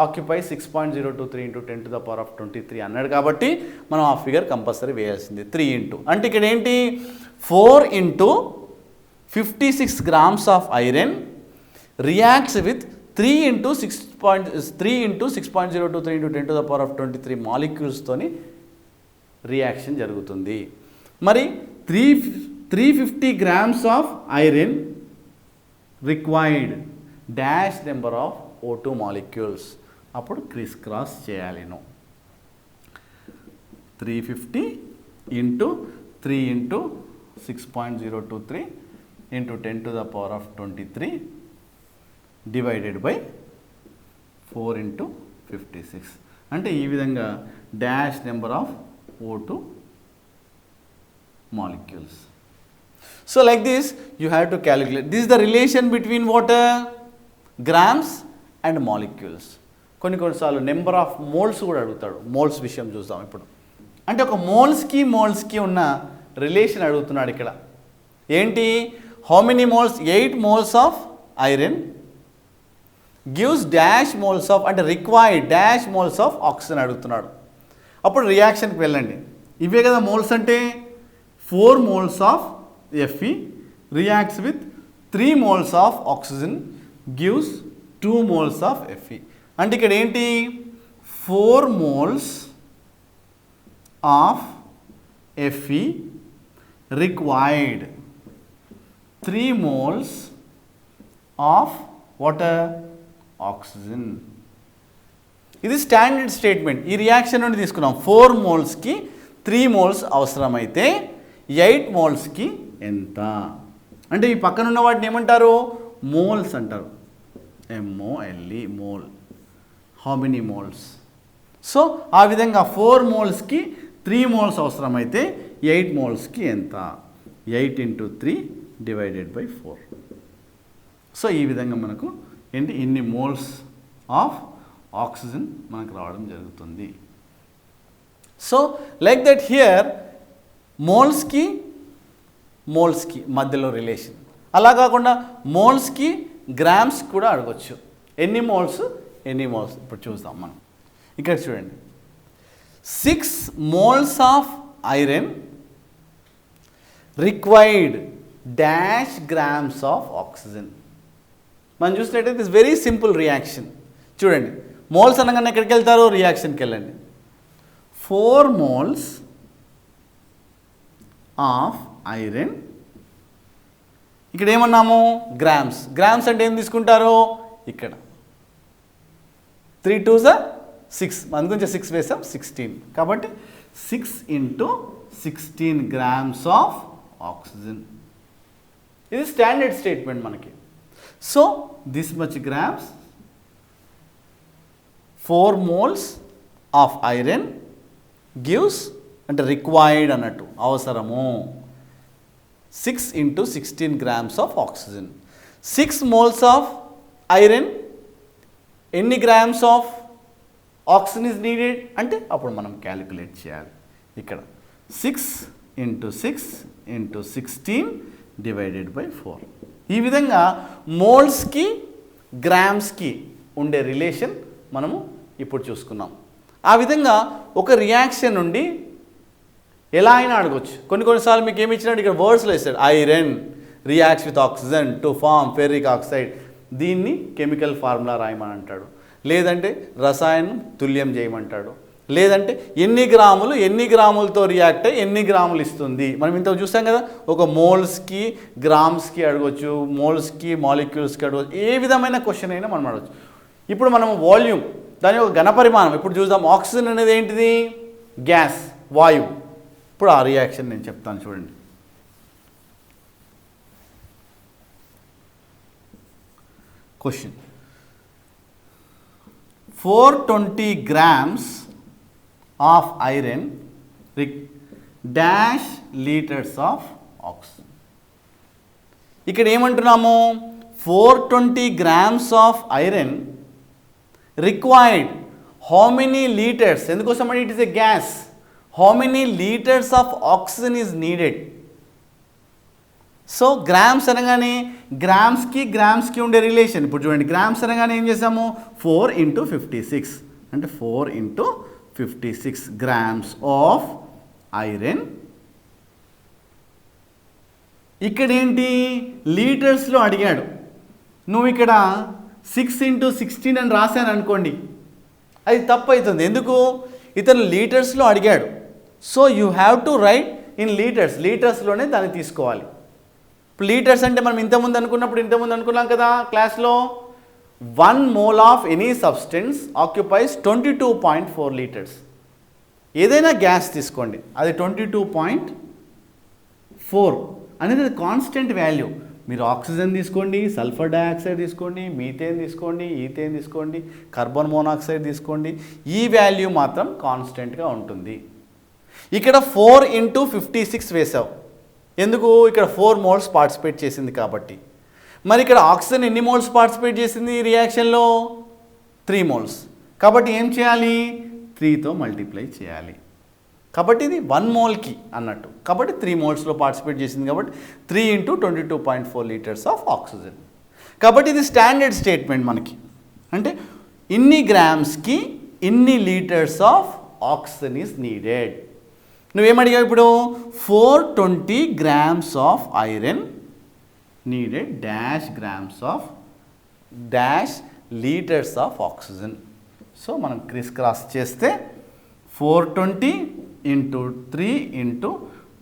occupy 6.023 into 10 to the power of 23 అన్నాడు కాబట్టి మనం ఆ ఫిగర్ కంపల్సరీ వేయాల్సింది. 3 into అంటే ఇక్కడ ఏంటి, 4 into 56 grams of iron reacts with 3 into 6.023 into 10 to the power of 23 మాలిక్యూల్స్తోని reaction జరుగుతుంది. మరి 350 grams of iron required dash number of O2 molecules. అప్పుడు క్రిస్ క్రాస్ చేయాలి. 350 into 3 into 6.023 into 10⁻23 divided by 4 into 56. అంటే ఈ విధంగా dash number of O2 molecules. So like this you have to calculate. This is the relation between water, grams and molecules. కొన్నిసార్లు number of moles కూడా అడుగుతాడు. Moles విషయం చూద్దాం ఇప్పుడు. అంటే ఒక మోల్స్కి ఉన్న రిలేషన్ అడుగుతున్నాడు ఇక్కడ. ఏంటి? How many moles? 8 moles of iron gives dash moles of, అంటే required dash moles of oxygen అడుగుతున్నాడు. అప్పుడు రియాక్షన్కి వెళ్ళండి. ఇవే కదా మోల్స్ అంటే. 4 moles of Fe reacts with 3 moles of oxygen gives 2 moles of Fe. అంటే ఇక్కడ ఏంటి? 4 moles of Fe required 3 moles of water oxygen. ఇది స్టాండర్డ్ స్టేట్మెంట్. ఈ రియాక్షన్ నుండి తీసుకున్నాం. 4 మోల్స్కి 3 మోల్స్ అవసరమైతే 8 మోల్స్కి ఎంత అంటే ఈ పక్కన ఉన్న వాటిని ఏమంటారు? మోల్స్ అంటారు. MOLE mole. How many moles? So ఆ విధంగా 4 మోల్స్కి 3 మోల్స్ అవసరమైతే 8 మోల్స్కి ఎంత? 8 ఇంటూ 3 డివైడెడ్ బై 4. సో ఈ విధంగా మనకు ఏంటి ఇన్ని మోల్స్ ఆఫ్ ఆక్సిజన్ మనకు రావడం జరుగుతుంది. సో లైక్ దట్ హియర్ మోల్స్కి మధ్యలో రిలేషన్. అలా కాకుండా మోల్స్కి గ్రామ్స్ కూడా అడగొచ్చు. ఎన్ని మోల్స్? ఇప్పుడు చూద్దాం మనం. ఇక్కడ చూడండి, 6 moles of iron required dash grams of oxygen. మనం చూసినట్టయితే దిస్ వెరీ సింపుల్ రియాక్షన్. చూడండి, మోల్స్ అనగానే ఎక్కడికి వెళ్తారు? రియాక్షన్కి వెళ్ళండి. 4 మోల్స్ ఆఫ్ ఐరన్, ఇక్కడ ఏమన్నాము? గ్రామ్స్. గ్రామ్స్ అంటే ఏం తీసుకుంటారు? ఇక్కడ 3 2 6, అందుగురించి 6 వేసాం, 16. కాబట్టి 6 ఇంటూ 16 గ్రామ్స్ ఆఫ్ ఆక్సిజన్. ఇది స్టాండర్డ్ స్టేట్మెంట్ మనకి. So this much grams, 4 moles of iron gives, అంటే రిక్వైర్డ్ అన్నట్టు, అవసరము 6 into 16 grams of oxygen. 6 moles of iron, ఎన్ని grams of oxygen is needed అంటే అప్పుడు మనం క్యాలిక్యులేట్ చేయాలి. ఇక్కడ 6 ఇంటూ 6 ఇంటూ 16 డివైడెడ్ బై 4. ఈ విధంగా మోల్స్కి గ్రామ్స్కి ఉండే రిలేషన్ మనము ఇప్పుడు చూసుకున్నాం. ఆ విధంగా ఒక రియాక్షన్ నుండి ఎలా అయినా అడగొచ్చు. కొన్నిసార్లు మీకు ఏమి ఇచ్చినాడు? ఇక్కడ వర్డ్స్లో ఇస్తాడు. Iron reacts with oxygen to form ferric oxide. దీన్ని కెమికల్ ఫార్ములా రాయమని అంటాడు. లేదంటే రసాయనం తుల్యం చేయమంటాడు. లేదంటే ఎన్ని గ్రాములతో రియాక్ట్ అయ్యి ఎన్ని గ్రాములు ఇస్తుంది. మనం ఇంత చూసాం కదా, ఒక మోల్స్కి గ్రామ్స్కి అడగొచ్చు, మోల్స్కి మాలిక్యూల్స్కి అడగవచ్చు. ఏ విధమైన క్వశ్చన్ అయినా మనం అడగచ్చు. ఇప్పుడు మనం వాల్యూమ్, దాని యొక్క ఘనపరిమాణం ఇప్పుడు చూద్దాం. ఆక్సిజన్ అనేది ఏంటిది? గ్యాస్, వాయువు. ఇప్పుడు ఆ రియాక్షన్ నేను చెప్తాను చూడండి. Question, 420 grams of iron dash liters of oxygen. ఇక్కడ ఏమంటున్నాము? 420 grams of iron required how many liters? ఎందుకోసం అంటే it is a gas. How many liters of oxygen is needed? So grams అనగానే గ్రామ్స్కి ఉండే రిలేషన్ ఇప్పుడు చూడండి. గ్రామ్స్ అనగానే ఏం చేసాము? 4 ఇంటూ 56 అంటే 4 ఇంటూ 56 గ్రామ్స్ ఆఫ్ ఐరన్. ఇక్కడ ఏంటి? లీటర్స్లో అడిగాడు. నువ్వు ఇక్కడ 6 ఇంటూ 16 అని రాశాను అనుకోండి, అది తప్పు అవుతుంది. ఎందుకు? ఇతను లీటర్స్లో అడిగాడు. So you have to write in లీటర్స్లోనే దాన్ని తీసుకోవాలి. ఇప్పుడు లీటర్స్ అంటే మనం ఇంతకుముందు అనుకున్నాం కదా క్లాస్లో, 1 mole of any substance occupies 22.4 litres. ఏదైనా గ్యాస్ తీసుకోండి, అది 22.4 అనేది కాన్స్టెంట్ వాల్యూ. మీరు ఆక్సిజన్ తీసుకోండి, సల్ఫర్ డయాక్సైడ్ తీసుకోండి, మీథేన్ తీసుకోండి, ఈథేన్ తీసుకోండి, కార్బన్ మోనాక్సైడ్ తీసుకోండి, ఈ వాల్యూ మాత్రం కాన్స్టెంట్గా ఉంటుంది. ఇక్కడ 4 × 56 వేసావు, ఎందుకు? ఇక్కడ 4 మోల్స్ పార్టిసిపేట్ చేసింది కాబట్టి. మరి ఇక్కడ ఆక్సిజన్ ఎన్ని మోల్స్ పార్టిసిపేట్ చేసింది ఈ రియాక్షన్లో? 3 మోల్స్. కాబట్టి ఏం చేయాలి? 3తో మల్టిప్లై చేయాలి. కాబట్టి ఇది 1 మోల్కి అన్నట్టు. కాబట్టి 3 మోల్స్లో పార్టిసిపేట్ చేసింది కాబట్టి 3 × 22.4 లీటర్స్ ఆఫ్ ఆక్సిజన్. కాబట్టి ఇది స్టాండర్డ్ స్టేట్మెంట్ మనకి. అంటే ఇన్ని గ్రామ్స్కి ఇన్ని litres of oxygen is needed. నువ్వేమడిగావు ఇప్పుడు? 420 grams of iron needed dash grams of dash litres of oxygen. So మనం క్రాస్ చేస్తే 420 × 3 ×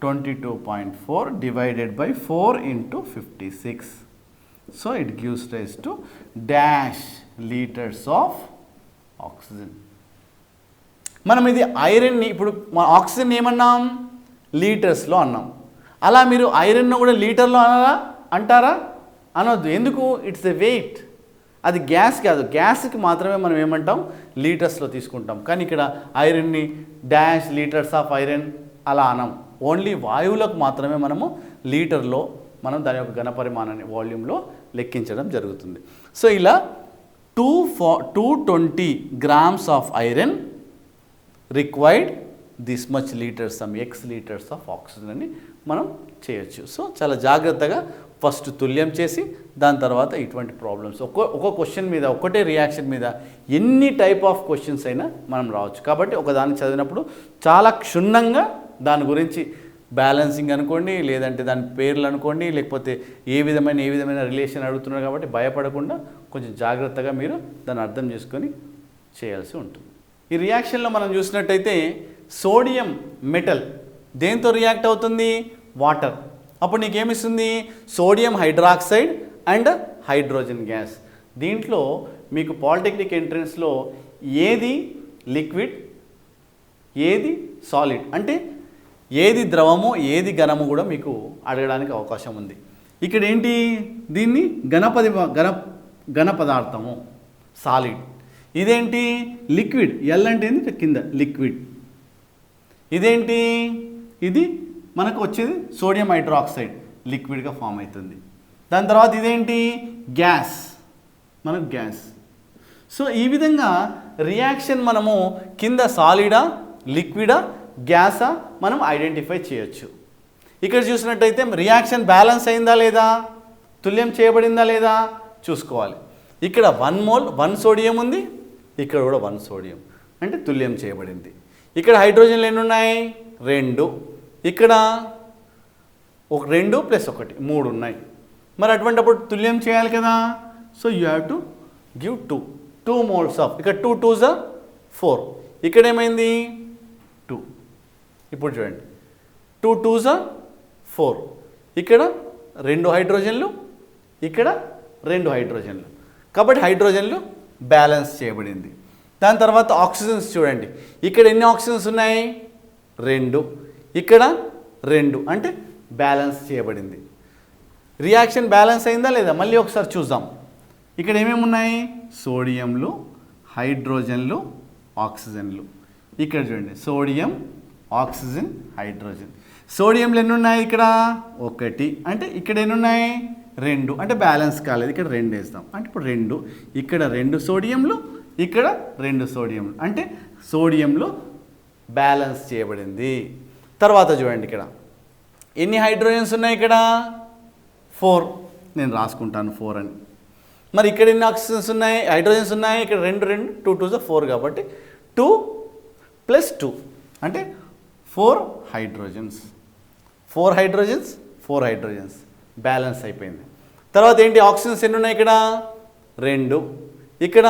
22.4 divided by 4 × 56. So it gives rise to dash liters of oxygen. మనం ఇది ఐరన్ని ఇప్పుడు ఆక్సిజన్ ఏమన్నాం? లీటర్స్లో అన్నాం. అలా మీరు ఐరన్ను కూడా లీటర్లో అంటారా? అనొద్దు. ఎందుకు? It's a weight. అది గ్యాస్ కాదు. గ్యాస్కి మాత్రమే మనం ఏమంటాం? లీటర్స్లో తీసుకుంటాం. కానీ ఇక్కడ ఐరన్ని డాష్ లీటర్స్ ఆఫ్ ఐరన్ అలా అనం. ఓన్లీ వాయువులకు మాత్రమే మనము లీటర్లో మనం దాని యొక్క ఘనపరిమాణాన్ని వాల్యూమ్లో లెక్కించడం జరుగుతుంది. సో ఇలా 220 grams of iron required this much litres some X litres of oxygen అని మనం చేయొచ్చు. సో చాలా జాగ్రత్తగా ఫస్ట్ తుల్యం చేసి దాని తర్వాత ఇటువంటి ప్రాబ్లమ్స్ ఒక్కో క్వశ్చన్ మీద, ఒకటే రియాక్షన్ మీద ఎన్ని టైప్ ఆఫ్ క్వశ్చన్స్ అయినా మనం రావచ్చు. కాబట్టి ఒకదాన్ని చదివినప్పుడు చాలా క్షుణ్ణంగా దాని గురించి బ్యాలెన్సింగ్ అనుకోండి, లేదంటే దాని పేర్లు అనుకోండి, లేకపోతే ఏ విధమైన రిలేషన్ అడుగుతున్నారు కాబట్టి భయపడకుండా కొంచెం జాగ్రత్తగా మీరు దాన్ని అర్థం చేసుకొని చేయాల్సి ఉంటుంది. ఈ రియాక్షన్లో మనం చూసినట్టయితే సోడియం మెటల్ దేంతో రియాక్ట్ అవుతుంది? వాటర్. అప్పుడు నీకేమిస్తుంది? Sodium hydroxide and hydrogen gas. దీంట్లో మీకు పాలిటెక్నిక్ ఎంట్రన్స్లో ఏది లిక్విడ్, ఏది సాలిడ్, అంటే ఏది ద్రవము ఏది ఘనము కూడా మీకు అడగడానికి అవకాశం ఉంది. ఇక్కడ ఏంటి? దీన్ని ఘన పదార్థము సాలిడ్. ఇదేంటి? లిక్విడ్. ఎల్ అంటే ఏంటి? కింద లిక్విడ్. ఇదేంటి? ఇది మనకు వచ్చేది సోడియం హైడ్రాక్సైడ్, లిక్విడ్గా ఫామ్ అవుతుంది. దాని తర్వాత ఇదేంటి? గ్యాస్, మనకు గ్యాస్. సో ఈ విధంగా రియాక్షన్ మనము కింద సాలిడా, లిక్విడా, గ్యాసా మనం ఐడెంటిఫై చేయొచ్చు. ఇక్కడ చూసినట్టయితే రియాక్షన్ బ్యాలెన్స్ అయిందా లేదా, తుల్యం చేయబడిందా లేదా చూసుకోవాలి. ఇక్కడ 1 మోల్ 1 సోడియం ఉంది, ఇక్కడ కూడా 1 సోడియం, అంటే తుల్యం చేయబడింది. ఇక్కడ హైడ్రోజన్లు ఎన్ని ఉన్నాయి? 2. ఇక్కడ 2 + 1 3 ఉన్నాయి. మరి అటువంటిప్పుడు తుల్యం చేయాలి కదా. So you have to give 2 moles of, ఇక్కడ 2 2s 4, ఇక్కడ ఏమైంది 2. ఇప్పుడు చూడండి 2 2s 4, ఇక్కడ 2 హైడ్రోజన్లు, ఇక్కడ 2 హైడ్రోజన్లు. కాబట్టి హైడ్రోజన్లు బ్యాలెన్స్ చేయబడింది. దాని తర్వాత ఆక్సిజన్స్ చూడండి, ఇక్కడ ఎన్ని ఆక్సిజన్స్ ఉన్నాయి? 2, ఇక్కడ 2, అంటే బ్యాలెన్స్ చేయబడింది. రియాక్షన్ బ్యాలెన్స్ అయిందా లేదా మళ్ళీ ఒకసారి చూద్దాం. ఇక్కడ ఏమేమి ఉన్నాయి? సోడియంలు, హైడ్రోజన్లు, ఆక్సిజన్లు. ఇక్కడ చూడండి సోడియం, ఆక్సిజన్, హైడ్రోజన్. సోడియంలు ఎన్ని ఉన్నాయి? ఇక్కడ 1, అంటే ఇక్కడ ఎన్ని ఉన్నాయి? 2, అంటే బ్యాలెన్స్ కాలేదు, ఇక్కడ 2 వేస్తాం, అంటే ఇప్పుడు 2. ఇక్కడ 2 సోడియంలు, ఇక్కడ 2 సోడియంలు, అంటే సోడియంలో బ్యాలెన్స్ చేయబడింది. తర్వాత చూడండి ఇక్కడ ఎన్ని హైడ్రోజన్స్ ఉన్నాయి? ఇక్కడ 4, నేను రాసుకుంటాను 4 అని. మరి ఇక్కడ ఎన్ని ఆక్సిజన్స్ ఉన్నాయి? హైడ్రోజన్స్ ఉన్నాయి. ఇక్కడ 2 2 2 2s 4, కాబట్టి 2 + 2 అంటే 4 హైడ్రోజన్స్. 4 హైడ్రోజన్స్, 4 హైడ్రోజన్స్ బ్యాలెన్స్ అయిపోయింది. తర్వాత ఏంటి? ఆక్సిజన్స్ ఎన్ని ఉన్నాయి? ఇక్కడ 2, ఇక్కడ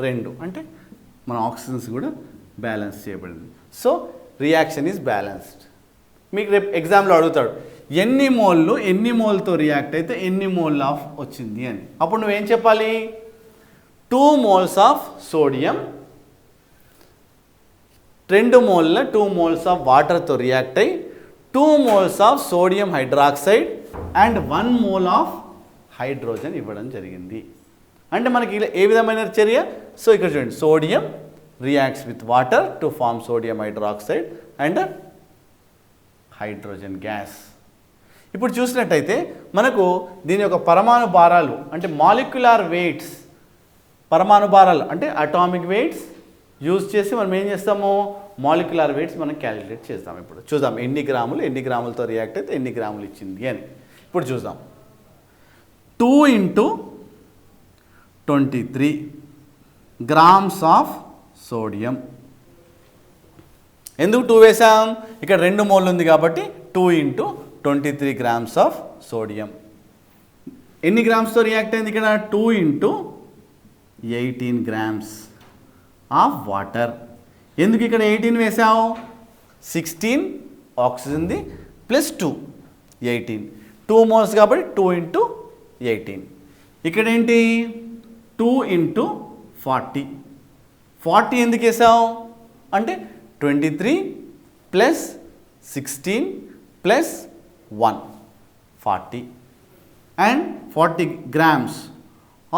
2, అంటే మన ఆక్సిజన్స్ కూడా బ్యాలెన్స్ చేయబడింది. So reaction is balanced. మీకు రేపు ఎగ్జామ్లో అడుగుతాడు ఎన్ని మోల్తో రియాక్ట్ అయితే ఎన్ని మోల్ ఆఫ్ వచ్చింది అని. అప్పుడు నువ్వేం చెప్పాలి? 2 moles of sodium 2 మోల్ల 2 moles of వాటర్తో రియాక్ట్ అయ్యి 2 moles of sodium hydroxide and 1 mole of hydrogen ఇవ్వడం జరిగింది. అంటే మనకి ఏ విధమైన చర్య? సో ఇక్కడ చూడండి, sodium reacts with water to form sodium hydroxide and hydrogen gas. ఇప్పుడు చూసినట్టయితే మనకు దీని యొక్క పరమాణు భారాలు అంటే మాలిక్యులార్ వెయిట్స్, పరమాణు భారాలు అంటే అటామిక్ వెయిట్స్ యూజ్ చేసి మనం ఏం చేస్తాము, మాలిక్యులార్ వెయిట్స్ మనం క్యాలిక్యులేట్ చేస్తాం. ఇప్పుడు చూద్దాం ఎన్ని గ్రాములతో రియాక్ట్ అయితే ఎన్ని గ్రాములు ఇచ్చింది అని. ఇప్పుడు చూద్దాం. 2 × 23 grams ఆఫ్ సోడియం. ఎందుకు 2 వేసాం? ఇక్కడ 2 మోల్ ఉంది కాబట్టి 2 × 23 grams ఆఫ్ సోడియం. ఎన్ని గ్రామ్స్తో రియాక్ట్ అయింది ఇక్కడ? 2 × 18 grams ఆఫ్ వాటర్. ఎందుకు ఇక్కడ 18 వేసావు? 16 ఆక్సిజన్ది ప్లస్ 2 18 2 మోల్స్ కాబట్టి 2 × 18. ఇక్కడ ఏంటి? 2 × 40 40 ఎందుకు వేసావు అంటే 23 plus 16 plus 1 40 and 40 grams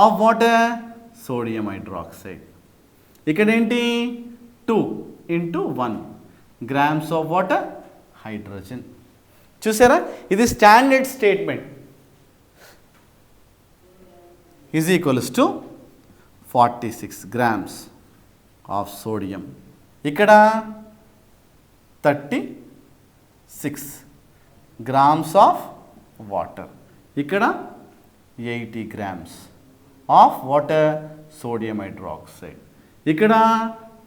of water sodium hydroxide. ఇక్కడ ఏంటి? 2 × 1 grams ఆఫ్ వాటర్ హైడ్రోజన్. చూసారా, ఇది standard statement is equals to 46 grams of sodium. ఇక్కడ 36 grams ఆఫ్ వాటర్. ఇక్కడ 80 grams of water sodium hydroxide. ఇక్కడ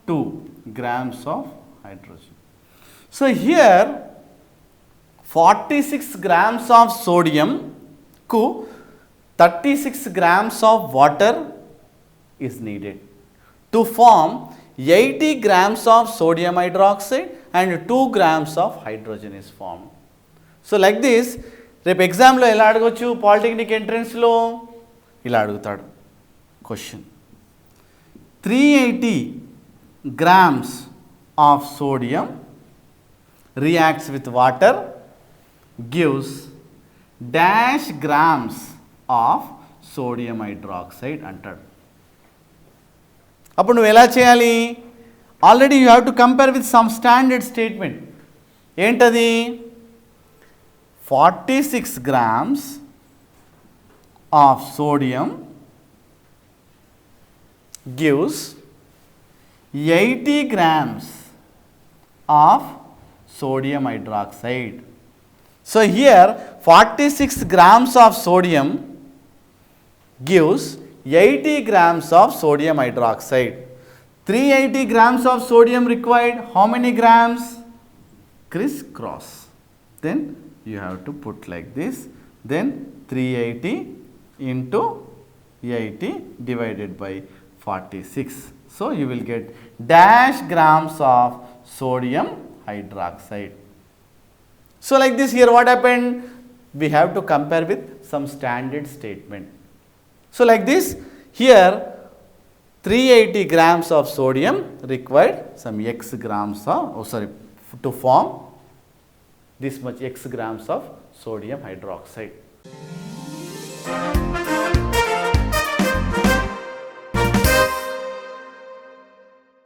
2 grams of hydrogen. So here 46 grams of సోడియంకు 36 grams of water is needed to form 80 grams of sodium hydroxide and 2 grams of hydrogen is formed. So like this, రేపు ఎగ్జామ్లో ఎలా అడగవచ్చు? Polytechnic ఎంట్రన్స్లో ఇలా అడుగుతాడు question. 380 grams of sodium reacts with water gives dash grams of sodium hydroxide అంటాడు. అప్పుడు నువ్వు ఎలా చేయాలి? Already you have to compare with some standard statement. ఏంటది? 46 grams of sodium gives 80 grams of sodium hydroxide. So here 46 grams of sodium gives 80 grams of sodium hydroxide. 380 grams of sodium required. How many grams? Crisscross. Then you have to put like this. Then 380 into 80 divided by 46. So you will get dash grams of sodium hydroxide. So like this, here what happened? We have to compare with some standard statement. So like this, here 380 grams of sodium required some x grams of, to form this much x grams of sodium hydroxide.